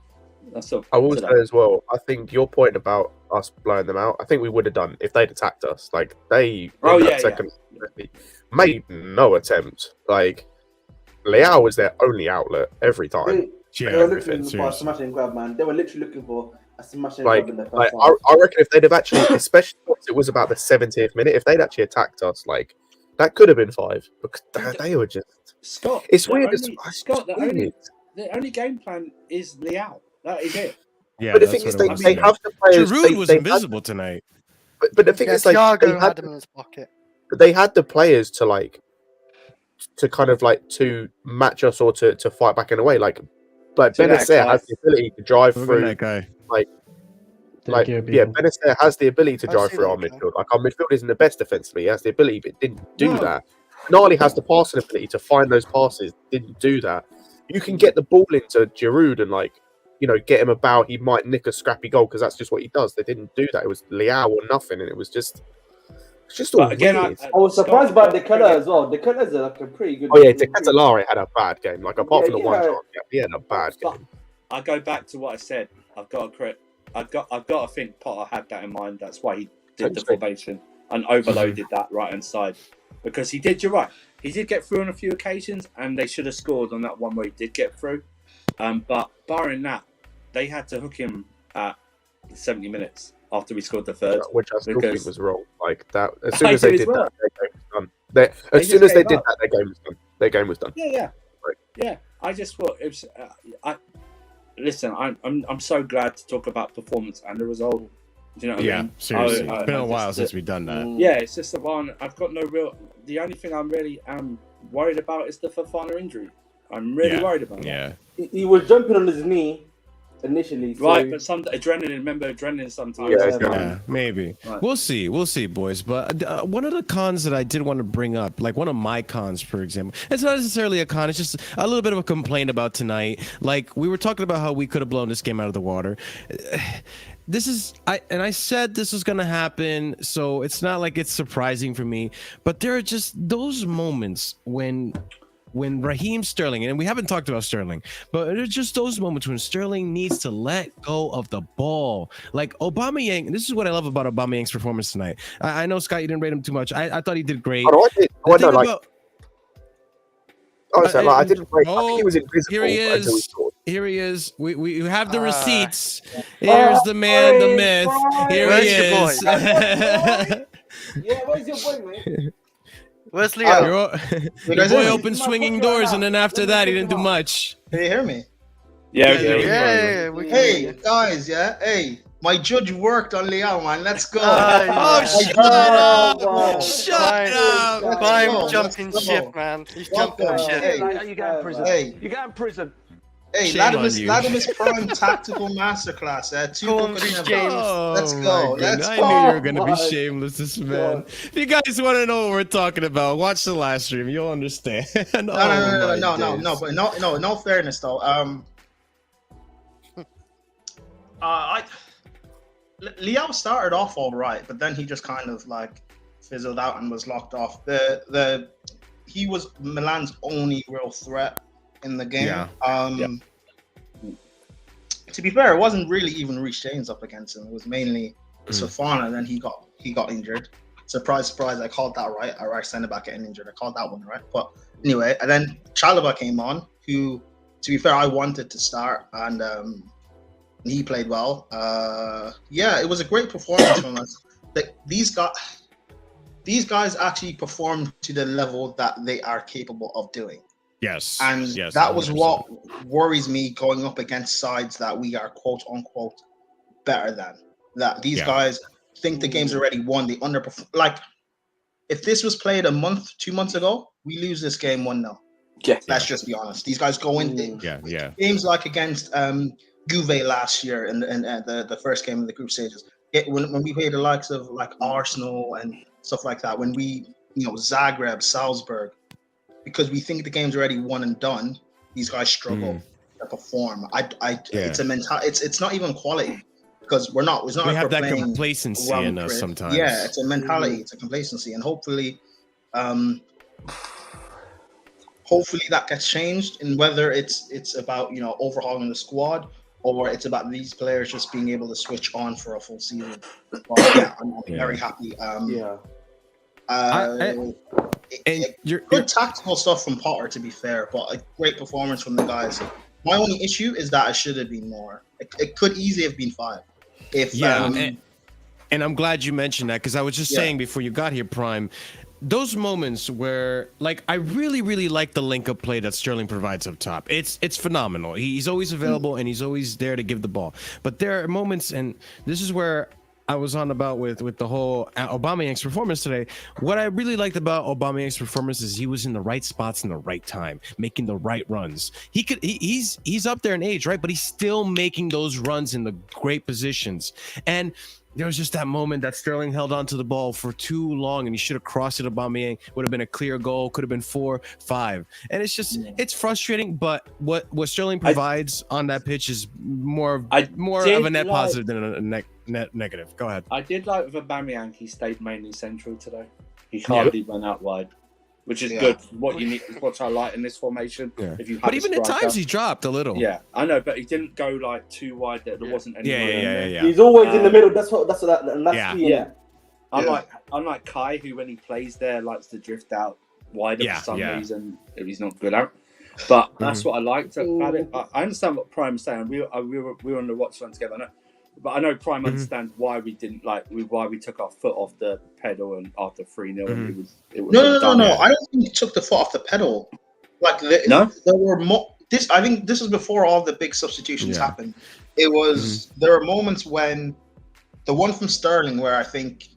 That's all. I will say as well, I think your point about us blowing them out, I think we would have done if they'd attacked us. Like, they made no attempt. Like, Leao was their only outlet every time. They were looking for a smash and grab, man. They were literally looking for a smash and grab in the first half. I reckon if they'd have actually, especially once it was about the 70th minute, if they'd actually attacked us, like, that could have been 5. Because they were just... Scott, it's weird. The only game plan is Leao. That is it. Yeah, but the thing is, they have the players. Giroud was invisible tonight. But the thing is, like, Thiago had him in his pocket. But they had the players to to match us or to fight back in a way. Like Benacer has the ability to drive through. That guy. Benacer has the ability to drive through our midfield. Like, our midfield isn't the best defensively. He has the ability, but didn't do that. Gnarly has the passing ability to find those passes. Didn't do that. You can get the ball into Giroud and get him about. He might nick a scrappy goal because that's just what he does. They didn't do that. It was Leao or nothing, and it was just all again, weird. I was surprised by De Keller as well. De Keller's like a pretty good. Oh yeah, De Keller had a bad game. Like, apart from the one chance, he had a bad game. I go back to what I said. I've got to think Potter had that in mind. That's why he did the formation and overloaded that right hand side, because he did. You're right. He did get through on a few occasions, and they should have scored on that one where he did get through. But barring that, they had to hook him at 70 minutes after we scored the third, which I still think was wrong. Like that, as soon as they did that, their game was done. As soon as they did that, their game was done. Their game was done. Yeah. I just thought it was. Listen, I'm so glad to talk about performance and the result. Do you know what I mean? Seriously, it's been a while since we've done that. Yeah, it's just the one. I've got no real. The only thing I'm really worried about is the Fofana injury. I'm really worried about that. Yeah. He was jumping on his knee initially. So... Right, but some adrenaline. Remember adrenaline sometimes. Yeah, maybe. Right. We'll see, boys. But one of the cons that I did want to bring up, like one of my cons, for example, it's not necessarily a con. It's just a little bit of a complaint about tonight. Like, we were talking about how we could have blown this game out of the water. I said this was going to happen, so it's not like it's surprising for me. But there are just those moments when Raheem Sterling, and we haven't talked about Sterling, but it's just those moments when Sterling needs to let go of the ball. Like Aubameyang, this is what I love about Aubameyang's performance tonight. I know, Scott, you didn't rate him too much. I thought he did great. I didn't rate. I think he was invisible. Here he is. We have the receipts. Here's the man, the myth. Here he is. Yeah, where's your boy, man? Wesley, your boy opened swinging doors, and then after that, he didn't do much. Can you hear me? Yeah. Hey, guys, Hey, my judge worked on Leao, man. Let's go. Shut up. Climb jumping ship, man. He's jumping ship. Hey, you got in prison. Hey. You got in prison. Hey, Ladimus Prime Tactical Masterclass. 2 book of James. Let's go. I knew you were going to be shameless, this man. If you guys want to know what we're talking about, watch the last stream. You'll understand. No. But no fairness, though. Leao started off all right, but then he just kind of like fizzled out and was locked off. He was Milan's only real threat in the game. To be fair, it wasn't really even Reece James up against him. It was mainly Fofana. Then he got injured. Surprise, surprise! I called that right. Our right centre back getting injured. I called that one right. But anyway, and then Chalobah came on, who, to be fair, I wanted to start, and he played well. It was a great performance from us. These guys actually performed to the level that they are capable of doing. Yes. And yes, that 100%. Was what worries me going up against sides that we are quote unquote better than. That these guys think the game's already won. They underperform. Like, if this was played 2 months ago, we lose this game 1-0. Yeah. Let's just be honest. These guys go in games like against Juve last year in the first game of the group stages. When we played the likes of like Arsenal and stuff like that. When we, Zagreb, Salzburg, because we think the game's already won and done, these guys struggle to perform. It's a mental. It's not even quality because we're not. It's not We like have we're that playing complacency around in us grid. sometimes. Yeah, it's a mentality. It's a complacency, and hopefully that gets changed. And whether it's about overhauling the squad, or it's about these players just being able to switch on for a full season. Well, yeah, I'm very happy. Good tactical stuff from Potter, to be fair, but a great performance from the guys. My only issue is that it should have been more. It could easily have been 5. And I'm glad you mentioned that, because I was just saying before you got here, Prime, those moments where, like, I really, really like the link-up play that Sterling provides up top. It's phenomenal. He's always available and he's always there to give the ball. But there are moments, and this is where I was on about with the whole Aubameyang's performance today. What I really liked about Aubameyang's performance is he was in the right spots in the right time, making the right runs. He's up there in age, right? But he's still making those runs in the great positions. And there was just that moment that Sterling held onto the ball for too long, and he should have crossed it. Aubameyang would have been a clear goal, could have been 4-5. And it's just, it's frustrating. But what Sterling provides on that pitch is more of a net positive than a net negative. Go ahead. I did like with Aubameyang, he stayed mainly central today. He hardly went out wide, which is good. What you need, what I like in this formation. Yeah. If you, but even at times he dropped a little. Yeah, I know, but he didn't go like too wide. There wasn't any. Yeah. He's always in the middle. That's Unlike Kai, who when he plays there likes to drift out wider for some reason. He's not good out. But that's what I liked about it. I understand what Prime's saying. We were on the watch line together. But I know Prime understands why we didn't why we took our foot off the pedal and after 3-0. And it was no. I don't think he took the foot off the pedal. There were more. I think this was before all the big substitutions happened. It was there were moments when the one from Sterling where I think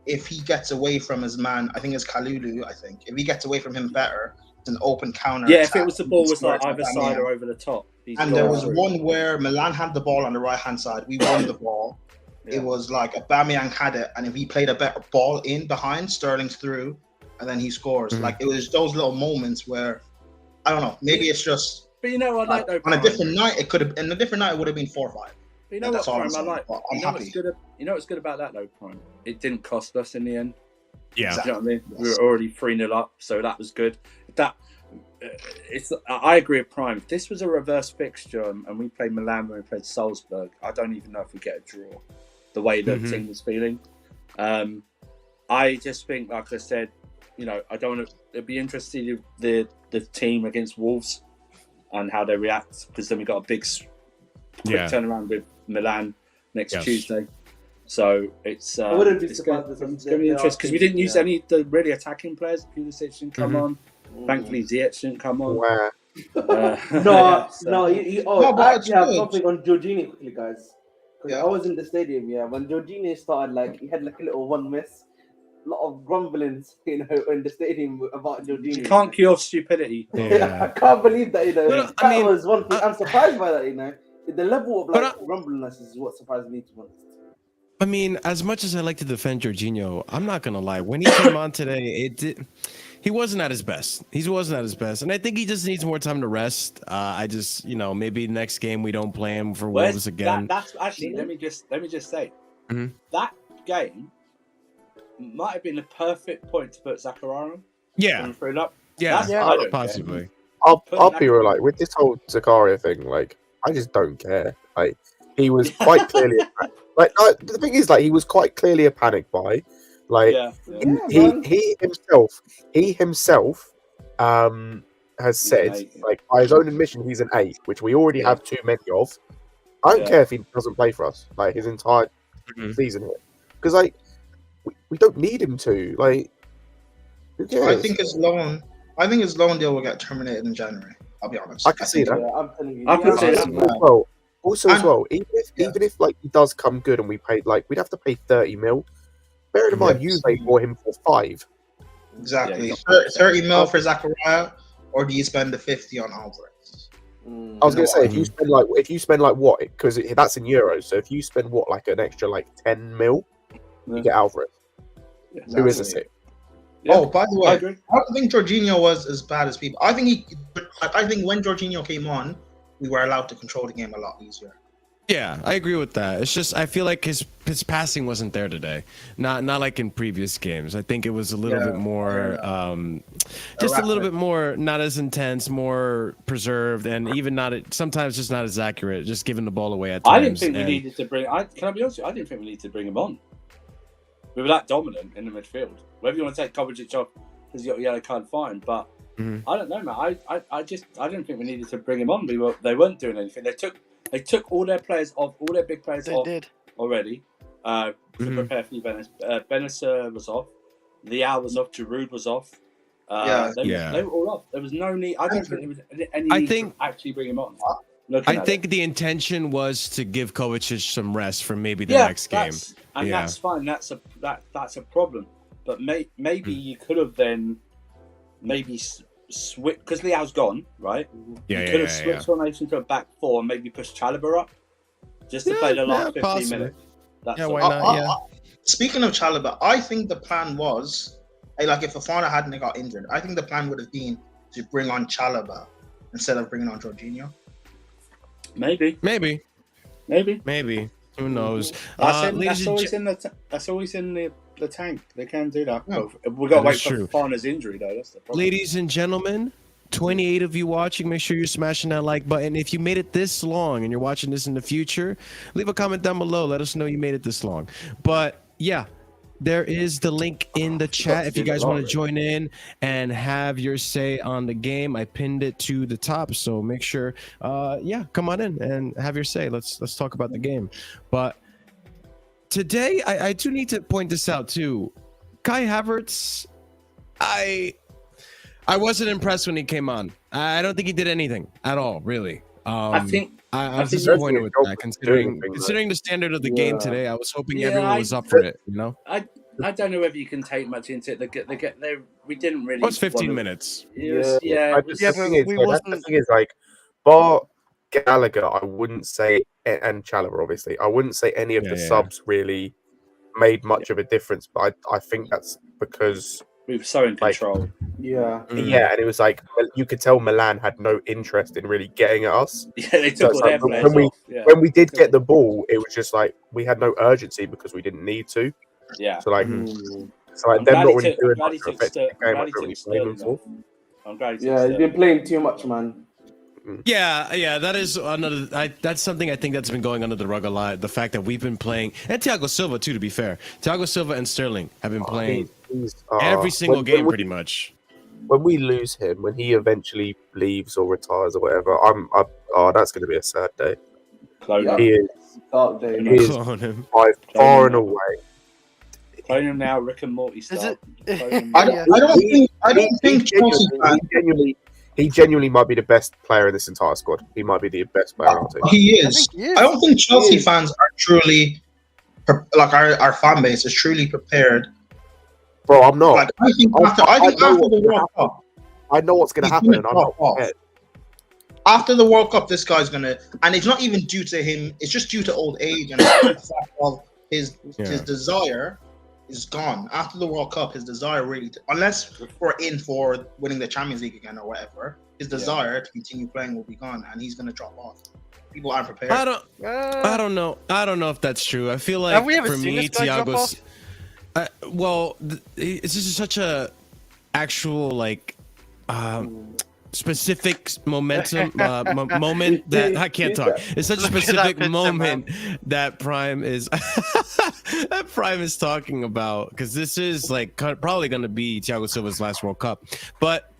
if he gets away from his man, I think it's Kalidou. I think if he gets away from him better, it's an open counter. Yeah, if it was the ball was like either side or over the top. And there was one where Milan had the ball on the right hand side. We won the ball. It was like Aubameyang had it, and if he played a better ball in behind, Sterling's through, and then he scores. Like it was those little moments where I don't know. Maybe it's just. But you know, on a different night, it could have. In a different night, it would have been 4-5. But you know what, Prime? I like. I'm happy. You know what's good about that though, Prime? It didn't cost us in the end. Yeah, exactly. You know what I mean? We were already 3-0 up, so that was good. I agree with Prime. If this was a reverse fixture and we played Milan when we played Salzburg, I don't even know if we get a draw. The way the team was feeling, I just think, like I said, I don't want to. It'd be interesting the team against Wolves and how they react, because then we got a big quick turnaround with Milan next Tuesday. So it's I wouldn't be surprised. It's going to be interesting because we didn't use any of the really attacking players. Pulisic didn't come on. Thankfully, Ziyech didn't come on. Wow. I actually have something on Jorghino quickly, guys. I was in the stadium, when Jorghino started, he had a little one miss. A lot of grumblings, in the stadium about Jorghino. You can't cure stupidity. I can't believe that, that was one thing. I'm surprised by that, The level of grumblingness is what surprised me, to be honest. I mean, as much as I like to defend Jorghino, I'm not gonna lie. When he came on today, he wasn't at his best. He wasn't at his best, and I think he just needs more time to rest. I just, maybe next game we don't play him for Wolves again. That's actually. Let me just say, that game might have been the perfect point to put Zakaria on. Yeah, possibly. I'll be real. With this whole Zakaria thing, I just don't care. He was quite clearly the thing is, he was quite clearly a panic buy. He himself has said, by his own admission, he's an 8, which we already have too many of. I don't care if he doesn't play for us, his entire season here, because we don't need him to. Who cares? I think his loan deal will get terminated in January. I'll be honest. I can see that. I'm telling you. I can see that. Also, even if he does come good and we paid we'd have to pay 30 mil. Bear in mind, you paid for him for 5. Exactly. 30 mil for Zakaria, or do you spend the 50 on Alvarez? I was going to say, if you spend what? Because that's in euros. So if you spend an extra 10 mil, you get Alvarez. Who is a 6? Yeah. Oh, by the I way, agree. I don't think Jorginho was as bad as people. I think when Jorginho came on, we were allowed to control the game a lot easier. Yeah, I agree with that. It's just I feel like his passing wasn't there today. Not like in previous games. I think it was a little bit more just a little bit more not as intense, more preserved, and even sometimes just not as accurate, just giving the ball away at times. I didn't think we needed to bring. Can I be honest with you? I didn't think we needed to bring him on. We were that dominant in the midfield. Whether you want to take Kovacic off because he got a yellow card, fine. But I don't know, man. I didn't think we needed to bring him on. They weren't doing anything. They took all their players off, all their big players off already to prepare for Venice. Venice was off. Leao was off. Giroud was off. They were all off. There was no need. I don't think there was any need to actually bring him on. I think the intention was to give Kovacic some rest for maybe the next game. That's fine. That's a problem. But maybe you could have then switch because Leao's gone, right? Yeah, you could have switched formation to a back 4 and maybe push Chalobah up just to play the last 15 minutes. Why not? Speaking of Chalobah, I think the plan was, like, if Fofana hadn't got injured, I think the plan would have been to bring on Chalobah instead of bringing on Jorginho. Maybe. Who knows? That's always in the tank. They can do that. Yeah. We've got to wait for Fofana's injury, though. That's the problem. Ladies and gentlemen, 28 of you watching, make sure you're smashing that like button. If you made it this long and you're watching this in the future, leave a comment down below. Let us know you made it this long. But yeah, there is the link in the chat if you guys want to join in and have your say on the game. I pinned it to the top, so make sure, come on in and have your say. Let's talk about the game. But today, I do need to point this out too. Kai Havertz, I wasn't impressed when he came on. I don't think he did anything at all, really. I was disappointed with that, considering the standard of the game today. I was hoping everyone was up for it. You know, I don't know whether you can take much into it. We didn't really. It was 15 minutes. The thing is, like, bar Gallagher, I wouldn't say, and Chalobah, obviously, I wouldn't say any of the subs really made much of a difference. But I think that's because we were so in control. Yeah, and it was like you could tell Milan had no interest in really getting at us. Yeah, they took all their players off. When we did get the ball, it was just like we had no urgency because we didn't need to. Yeah. So like, them not really doing much to affect the game. I really blame them for. He's been playing too much, man. Yeah, that is another. That's something I think that's been going under the rug a lot. The fact that we've been playing, and Thiago Silva too. To be fair, Thiago Silva and Sterling have been playing every single game pretty much. When we lose him, when he eventually leaves or retires or whatever, that's going to be a sad day. He is dark day. He is by far and away. Clone him now, Rick and Morty style. I don't think Chelsea fans He genuinely might be the best player in this entire squad. He might be the best player on the team. He is. I don't think Chelsea fans are truly, like our fan base is truly prepared. Bro, I'm not. Like, I think after the World Cup, I know what's going to happen, and I'm not prepared. After the World Cup, this guy's going to, and it's not even due to him. It's just due to old age and the fact of his desire is gone. After the World Cup, his desire really, unless we're in for winning the Champions League again or whatever, his desire to continue playing will be gone, and he's going to drop off. People aren't prepared. I don't know. I don't know if that's true. I feel like for me, Thiago's. It's just such a actual specific momentum moment that I can't talk. It's such a specific moment that Prime is talking about, because this is probably going to be Thiago Silva's last World Cup. But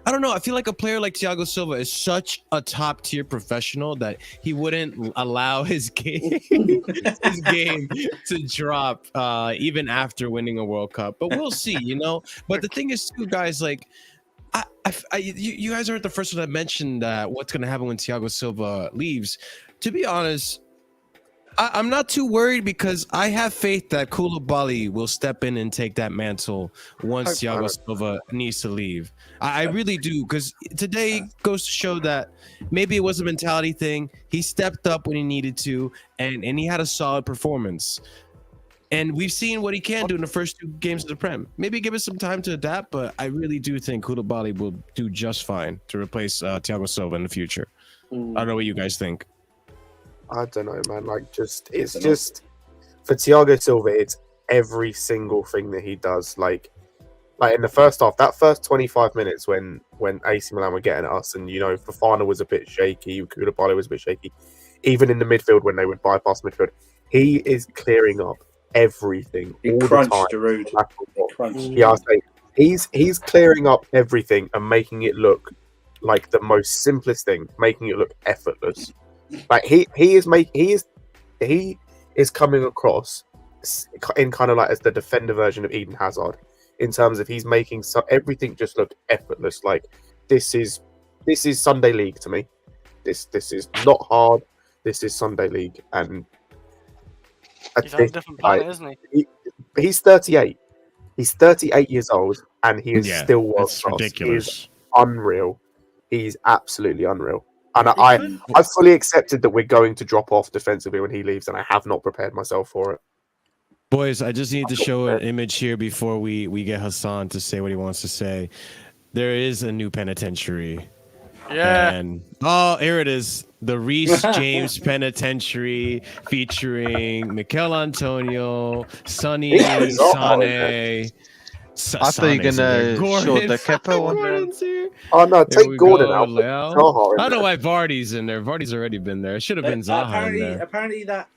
I don't know. I feel like a player like Thiago Silva is such a top tier professional that he wouldn't allow his game to drop even after winning a World Cup. But we'll see, you know. But the thing is, too, guys, you guys aren't the first one that mentioned what's going to happen when Thiago Silva leaves. To be honest, I'm not too worried, because I have faith that Koulibaly will step in and take that mantle once Thiago Silva needs to leave. I really do, because today goes to show that maybe it was a mentality thing. He stepped up when he needed to, and he had a solid performance. And we've seen what he can do in the first 2 games of the Prem. Maybe give us some time to adapt, but I really do think Koulibaly will do just fine to replace Thiago Silva in the future. I don't know what you guys think. I don't know, man. Like, it's just for Thiago Silva, it's every single thing that he does. Like in the first half, that first 25 minutes when AC Milan were getting at us, and Fofana was a bit shaky, Koulibaly was a bit shaky. Even in the midfield when they would bypass midfield, he is clearing up everything all the time. Yeah, I say he's clearing up everything and making it look like the most simplest thing, making it look effortless. Like he is coming across in kind of like as the defender version of Eden Hazard, in terms of he's making everything just look effortless. Like this is Sunday League to me. This is not hard. This is Sunday League, and he's on a different planet, isn't he? He's 38. He's 38 years old, and he is still world class. Ridiculous. He is unreal. He's absolutely unreal. And I've fully accepted that we're going to drop off defensively when he leaves, and I have not prepared myself for it. Boys, I just need to show an image here before we get Hasan to say what he wants to say. There is a new penitentiary. Yeah. And here it is. The Reece James Penitentiary featuring Mikel Antonio, Sonny, Sane. I thought you were gonna show the Kepa one. Oh no, take Gordon out. I don't know why Vardy's in there. Vardy's already been there. It should have been Zaha in there. Apparently that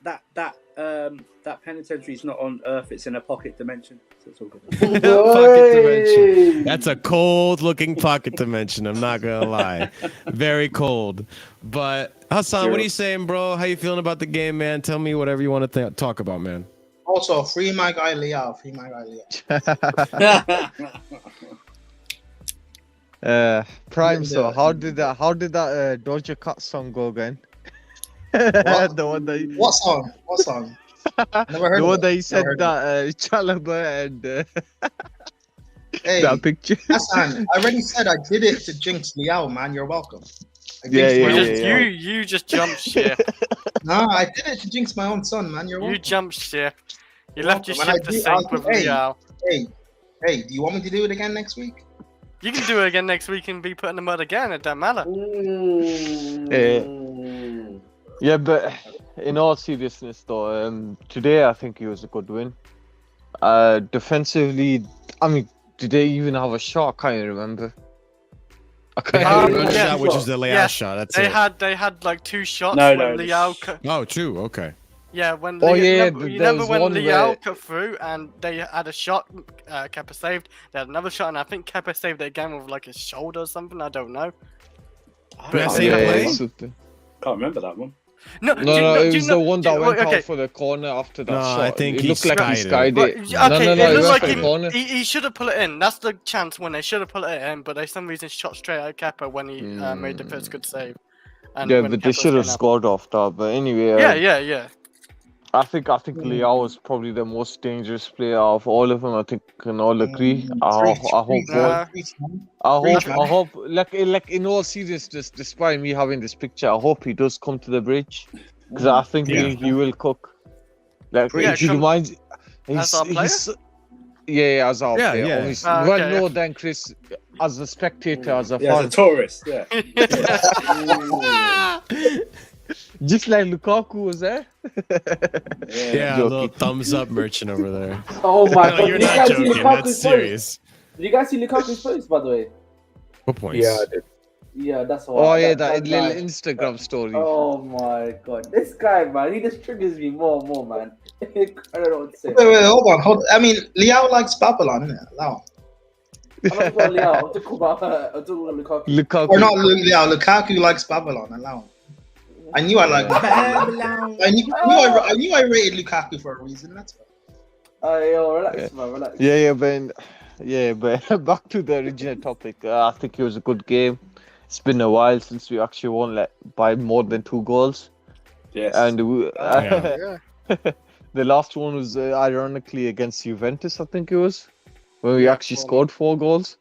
penitentiary is not on Earth. It's in a pocket dimension. So it's all good. Pocket dimension. That's a cold looking pocket dimension. I'm not gonna lie, very cold. But Hasan, what are you saying, bro? How you feeling about the game, man? Tell me whatever you want to talk about, man. Also, free my guy Leao. Prime. So how did that Doja Cat song go again? The one that What song? Never heard the of one that it. he said that Chalobah and Hey, that picture. Hasan, I already said I did it to jinx Leao, man. You're welcome. You just jumped ship. No, I did it to jinx my own son, man. You're welcome. You jumped ship. You left your When I ship to do- sink with Leao. Hey, do you want me to do it again next week? You can do it again next week and be put in the mud again. It don't matter. Yeah, but in all seriousness, though, today I think it was a good win. Defensively, I mean, did they even have a shot? I can't remember. They had one yeah. shot, which is the Leao shot. That's they it. They had like 2 shots No, when no, Leao. Oh, 2. Okay. Yeah, when Oh, you yeah, remember when one Leao where- cut through and they had a shot, Kepa saved. They had another shot, and I think Kepa saved it again with like his shoulder or something. I don't know. Did I But- say the play? Can't remember that one. No, It was the one that went out for the corner after that No, shot. I think it he looked like he skied skied it. Okay, It it looked like went for the corner. he should have put it in. That's the chance when they should have put it in, but they some reason shot straight at Kepa when he made the first good save. And Yeah, when but Kepa they was should have getting up. scored off that. But anyway, Yeah. I think Leao was probably the most dangerous player of all of them. I think we can all agree. I hope, like in all seriousness, despite me having this picture, I hope he does come to the bridge because I think he will cook. Like, if you mind, As our player? as our player. Yeah. Obviously. Okay, Well, no, then Chris, as a spectator, as a Yeah, fan, as a tourist. Yeah. just like Lukaku was there. Yeah, a Joking. little thumbs up merchant over there. Oh my No, god! you're Did you not guys see joking. Lukaku's That's serious. post? Did you guys see Lukaku's post, by the way? What points? Yeah, I did. Yeah, that's Oh why. yeah, that guy- little Instagram story. Oh my god, this guy, man, he just triggers me more and more, man. I don't know what to say. Wait, hold on. I mean, Leao likes Babylon, innit? Allow. I'm not talking about Leao. I'm talking about Lukaku. Lukaku. Or not Leao. Lukaku likes Babylon. Allow. I knew I liked Babylon. I knew I rated Lukaku for a reason. That's fine. Yo, relax, man, relax. But back to the original topic. I think it was a good game. It's been a while since we actually won by more than 2 goals. Yes. And Yeah. the last one was ironically against Juventus, I think it was, when we actually scored 4 goals.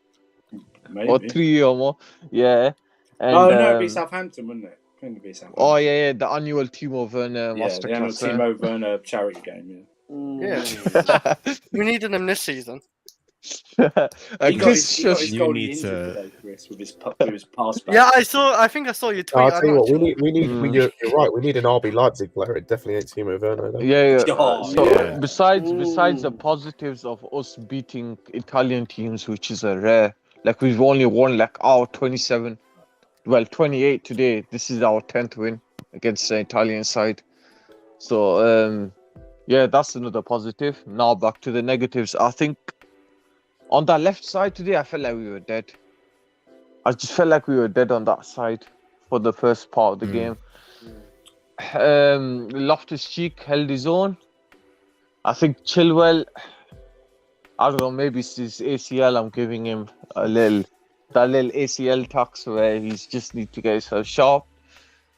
Maybe. Or 3 or more. Yeah. And, No, it'd be Southampton, wouldn't it? Couldn't it be Southampton? Oh, yeah, the annual Timo Werner Yeah, the annual masterclass. Timo Werner charity game, Yeah. We needed him this season. He got Chris, his goal You need injured to- today, Chris, with his pass back. Yeah, I think I saw your tweet. I'll tell you what, Mm. you're right. We need an RB Leipzig player. It definitely ain't Timo Werner. Though. Yeah. Oh, So yeah. besides the positives of us beating Italian teams, which is a rare, like we've only won like our 28 today. This is our 10th win against the Italian side. So yeah, that's another positive. Now back to the negatives. I think on that left side today, I felt like we were dead. I just felt like we were dead on that side for the first part of the game. Loftus Cheek held his own. I think Chilwell, I don't know, maybe it's his ACL. I'm giving him that little ACL tax where he's just need to get himself sharp.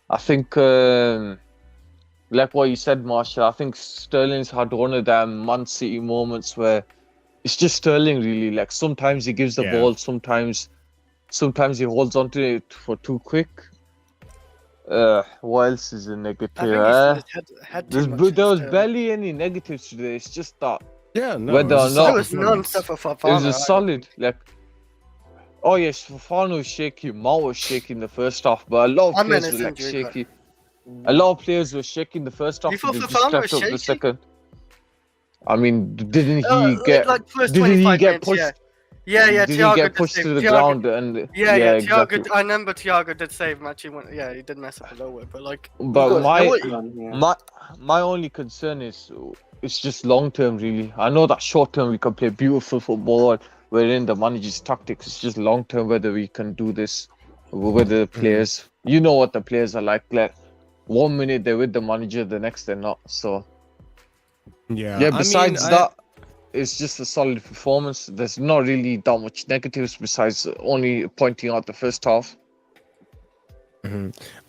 I think, like what you said, Marshall, I think Sterling's had one of them Man City moments where it's just Sterling really. Like sometimes he gives the ball, sometimes he holds on to it for too quick. What else is a negative? I think he's had too much There was Sterling. barely any negatives today. It's just that Yeah, no. Whether it or was a not- solid There was none performance. except for it was Fofana. a solid. Like, oh yes, Fofana was shaky. Mount was shaky in the first half, but a lot I of meant players his were like injury, but- shaky. A lot of players were shaking the first half. You thought and they just Fofana stepped was up the shaky? second. I mean, didn't he get? like first Didn't he 25 get minutes, pushed? Yeah, Did he Thiago get did pushed save. to the Thiago- ground? And Yeah, exactly. Thiago. I remember Thiago did save him. Actually, he did mess up a little bit, but like. But Yeah. my only concern is it's just long term, really. I know that short term we can play beautiful football. We're in the manager's tactics. It's just long term whether we can do this. Whether the players, you know what the players are like. Like 1 minute they're with the manager, the next they're not. So Yeah. yeah. Besides that, it's just a solid performance. There's not really that much negatives besides only pointing out the first half.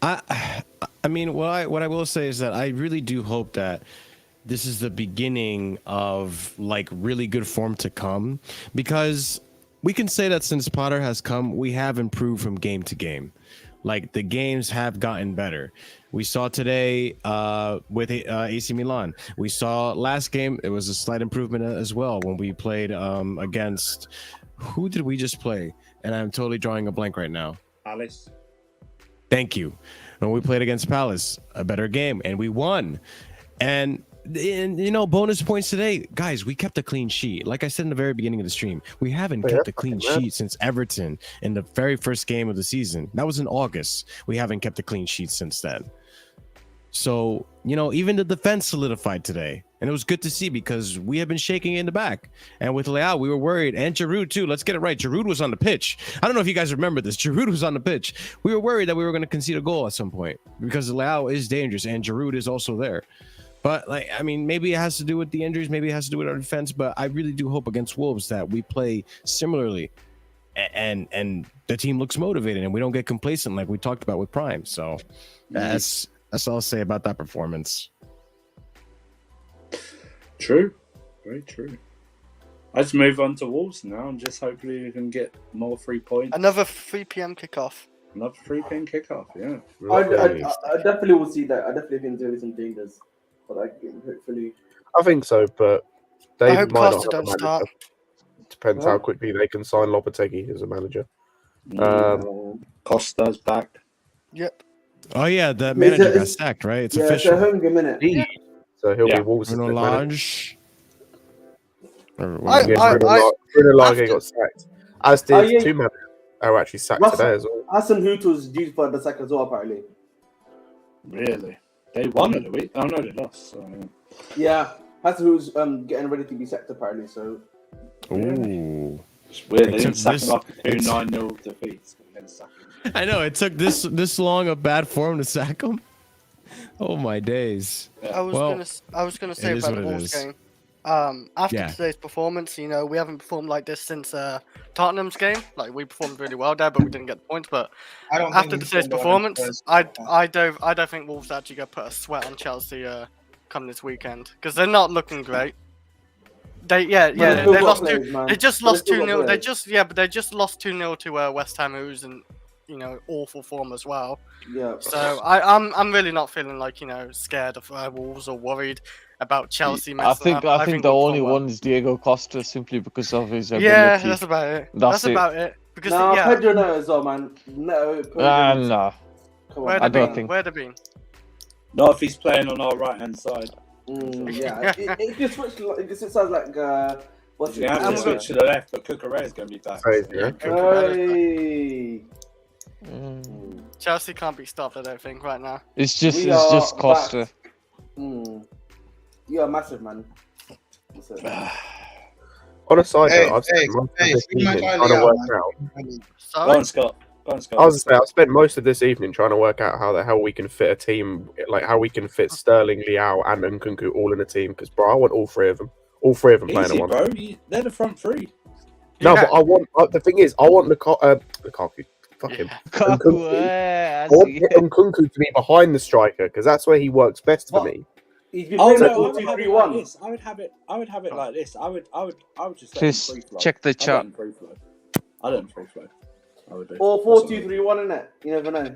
I mean, what I will say is that I really do hope that this is the beginning of like really good form to come, because we can say that since Potter has come, we have improved from game to game. Like the games have gotten better. We saw today with AC Milan. We saw last game, it was a slight improvement as well when we played against, who did we just play? And I'm totally drawing a blank right now. Alice. Thank you. When we played against Palace, a better game, and we won. And you know, bonus points today, guys. We kept a clean sheet. Like I said in the very beginning of the stream, we haven't kept a clean sheet since Everton in the very first game of the season. That was in August. We haven't kept a clean sheet since then. So, you know, even the defense solidified today. And it was good to see because we have been shaking in the back. And with Leao, we were worried. And Giroud, too. Let's get it right. Giroud was on the pitch. I don't know if you guys remember this. Giroud was on the pitch. We were worried that we were going to concede a goal at some point because Leao is dangerous and Giroud is also there. But, like, I mean, maybe it has to do with the injuries. Maybe it has to do with our defense. But I really do hope against Wolves that we play similarly. And the team looks motivated and we don't get complacent like we talked about with Prime. So that's all I'll say about that performance. True. Very true. Let's move on to Wolves now and just hopefully we can get more 3 points. Another 3 p.m. kickoff. Another 3 p.m. kickoff, yeah. I definitely will see that. I definitely think there is some dangers for that game. Hopefully, I think so, but I they hope might not Costa have a don't manager. start. Depends how quickly they can sign Lopetegui as a manager. Costa's back. Yep. Oh, yeah. The manager got sacked, right? It's it's a official. home game, innit? Yeah. So he'll Yeah. be Wolves' Bruno manager. Lage. Bruno Lage got sacked. As did two managers are actually sacked Russell- today as well. Hasan Huto's due for the sack as well, apparently. Really? They won at the week? Oh, no, they lost. So, Yeah, Hasan Huto's getting ready to be sacked, apparently. So, Ooh. it's weird. It They took didn't sack this- him after two it's- 9-0 defeats. But then sack him. I know. It took this long of bad form to sack him. Oh, my days. I was gonna say it is about the what it Wolves is. game. After Yeah. today's performance, you know, we haven't performed like this since Tottenham's game. Like we performed really well there, but we didn't get the points. But I don't after think today's performance, I don't think Wolves are actually gonna put a sweat on Chelsea come this weekend because they're not looking great. They lost two. They just lost 2-0. They just lost 2-0 to West Ham, who's awful form as well. Yeah. So I'm really not feeling like scared of Wolves or worried about Chelsea messing up. I think the we'll only perform well. one is Diego Costa simply because of his ability. Yeah, that's about it. That's it. about it. Because Nah, yeah, Pedro no as well, man. No, Pedro. Nah. Come where on, I they don't been? think- Where they been? Not if he's playing on our right hand side. Yeah, it just switched. It sounds like what's You it? have to switch to the left, but Cucurella is going to be back. Crazy, yeah. Hey. Chelsea can't be stopped, I don't think, right now. It's just We are Costa. You are massive, man. That's it. On a side Hey, note, I've spent most hey, of this free my evening guy trying to Leao, work man. out. Go Sorry? on, Scott. Go on, Scott. I was gonna say, I spent most of this evening trying to work out how the hell we can fit a team, like how we can fit Sterling, Leao, and Nkunku all in a team. Because bro, I want all three of them. All three of them playing Easy, at once. bro. They're the front three. No, Yeah. but I want. The thing is, I want Lukaku. Fuck him. I want Nkunku to be behind the striker because that's where he works best for me. He's been Oh playing no, like I would have it 4-2-3-1. like this. I would have it like this. I would just let Chris, him free flow. check the I'd let chat. him free flow. I let him free flow. I would do. Or 4-2-3-1, innit? You never know.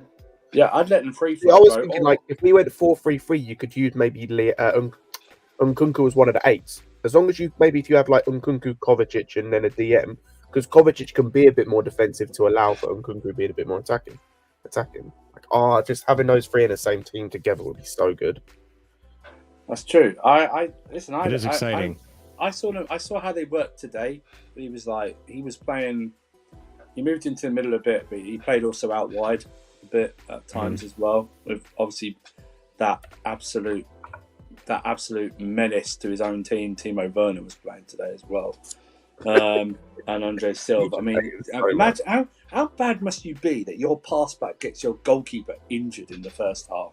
Yeah, I'd let him free See, I flow. was bro. thinking like if we went 4-3-3, you could use maybe Nkunku as one of the eights. As long as if you have like Nkunku, Kovacic, and then a DM, because Kovacic can be a bit more defensive to allow for Nkunku being a bit more attacking. Like, just having those three in the same team together would be so good. That's true. I listen. It is exciting. I saw them. I saw how they worked today. He was playing. He moved into the middle a bit, but he played also out wide a bit at times as well. With obviously that absolute menace to his own team. Timo Werner was playing today as well, and Andre Silva. I mean, imagine how bad must you be that your pass back gets your goalkeeper injured in the first half?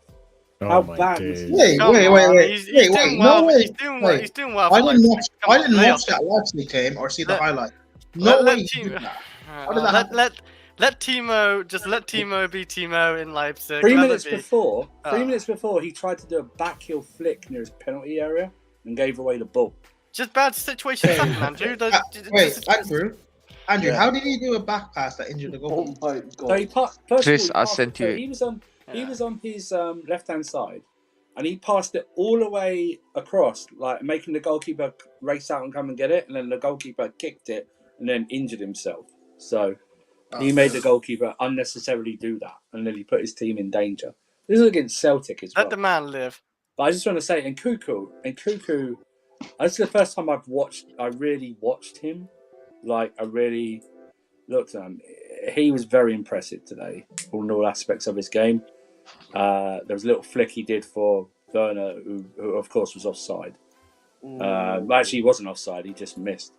Oh How my bad days. was he? Wait. He's Wait, doing no well. way. He's doing Wait. He's doing well. I for didn't like- watch. come I on, didn't lay watch off. that Leipzig game or see the Let- highlight. No let way. you Timo- did that. How did that happen? Let Timo be Timo in Leipzig. 3 Let minutes it be. before, Oh. 3 minutes before, he tried to do a backheel flick near his penalty area and gave away the ball. Just bad situations happen, Andrew. Wait, Andrew, Yeah. how did he do a back pass that injured the Oh goal? my So he god. first Chris, of all, I he passed sent it- so you- He was on. He Yeah. was on his left hand side, and he passed it all the way across, like making the goalkeeper race out and come and get it, and then the goalkeeper kicked it and then injured himself. So he made the goalkeeper unnecessarily do that, and then he put his team in danger. This is against Celtic as well. Let the man live. But I just want to say, Nkunku, this is the first time I really watched him. Like, I really looked at him. He was very impressive today in all aspects of his game. There was a little flick he did for Werner, who of course was offside. Actually, he wasn't offside, he just missed.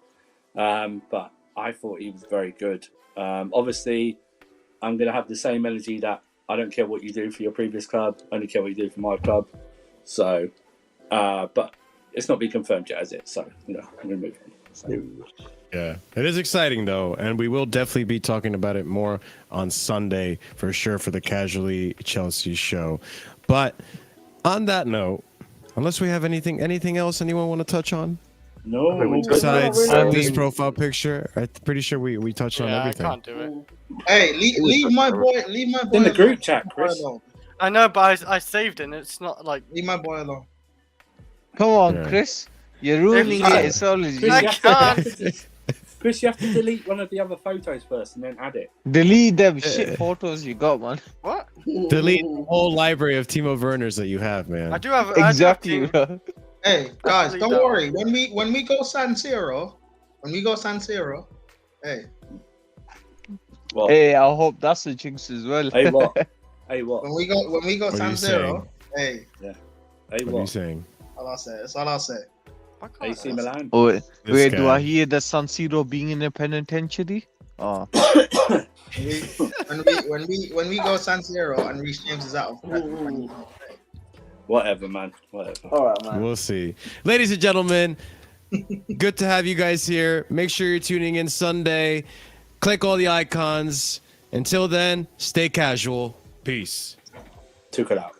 But I thought he was very good. Obviously, I'm going to have the same energy that I don't care what you do for your previous club, I only care what you do for my club. So, but it's not been confirmed yet, is it? So, I'm going to move on. So. Yeah, it is exciting though, and we will definitely be talking about it more on Sunday for sure for the Casually Chelsea show. But on that note, unless we have anything else anyone want to touch on No, besides I this mean- profile picture, I'm pretty sure we touched on Yeah, I everything. can't do it. Hey, leave my boy. Leave my boy in the alone. group chat, Leave my boy Chris. alone. I know, but I saved it, and it's not like Leave my boy alone. Come on, Yeah. Chris. You're ruining I- it. It's always Chris, I you. can't. Chris, you have to delete one of the other photos first and then add it. Delete them shit photos you got, man. What? Delete the whole library of Timo Werners that you have, man. I do have Exactly. Team- Hey guys, Please don't don't. worry. When we go San Siro, hey, What? Hey, I hope that's a jinx as well. Hey, what? Hey, what? when we go What are San you Siro, saying? hey, Hey, What are you what? saying? all I'll say. That's all I'll say. Why can't AC I? Milan. Oh, This wait, do guy. I hear the San Siro being in a penitentiary? Oh, When we go San Siro and Reece James is out, Whatever, man. Whatever. All right, man. We'll see. Ladies and gentlemen, good to have you guys here. Make sure you're tuning in Sunday. Click all the icons. Until then, stay casual. Peace. Took it out.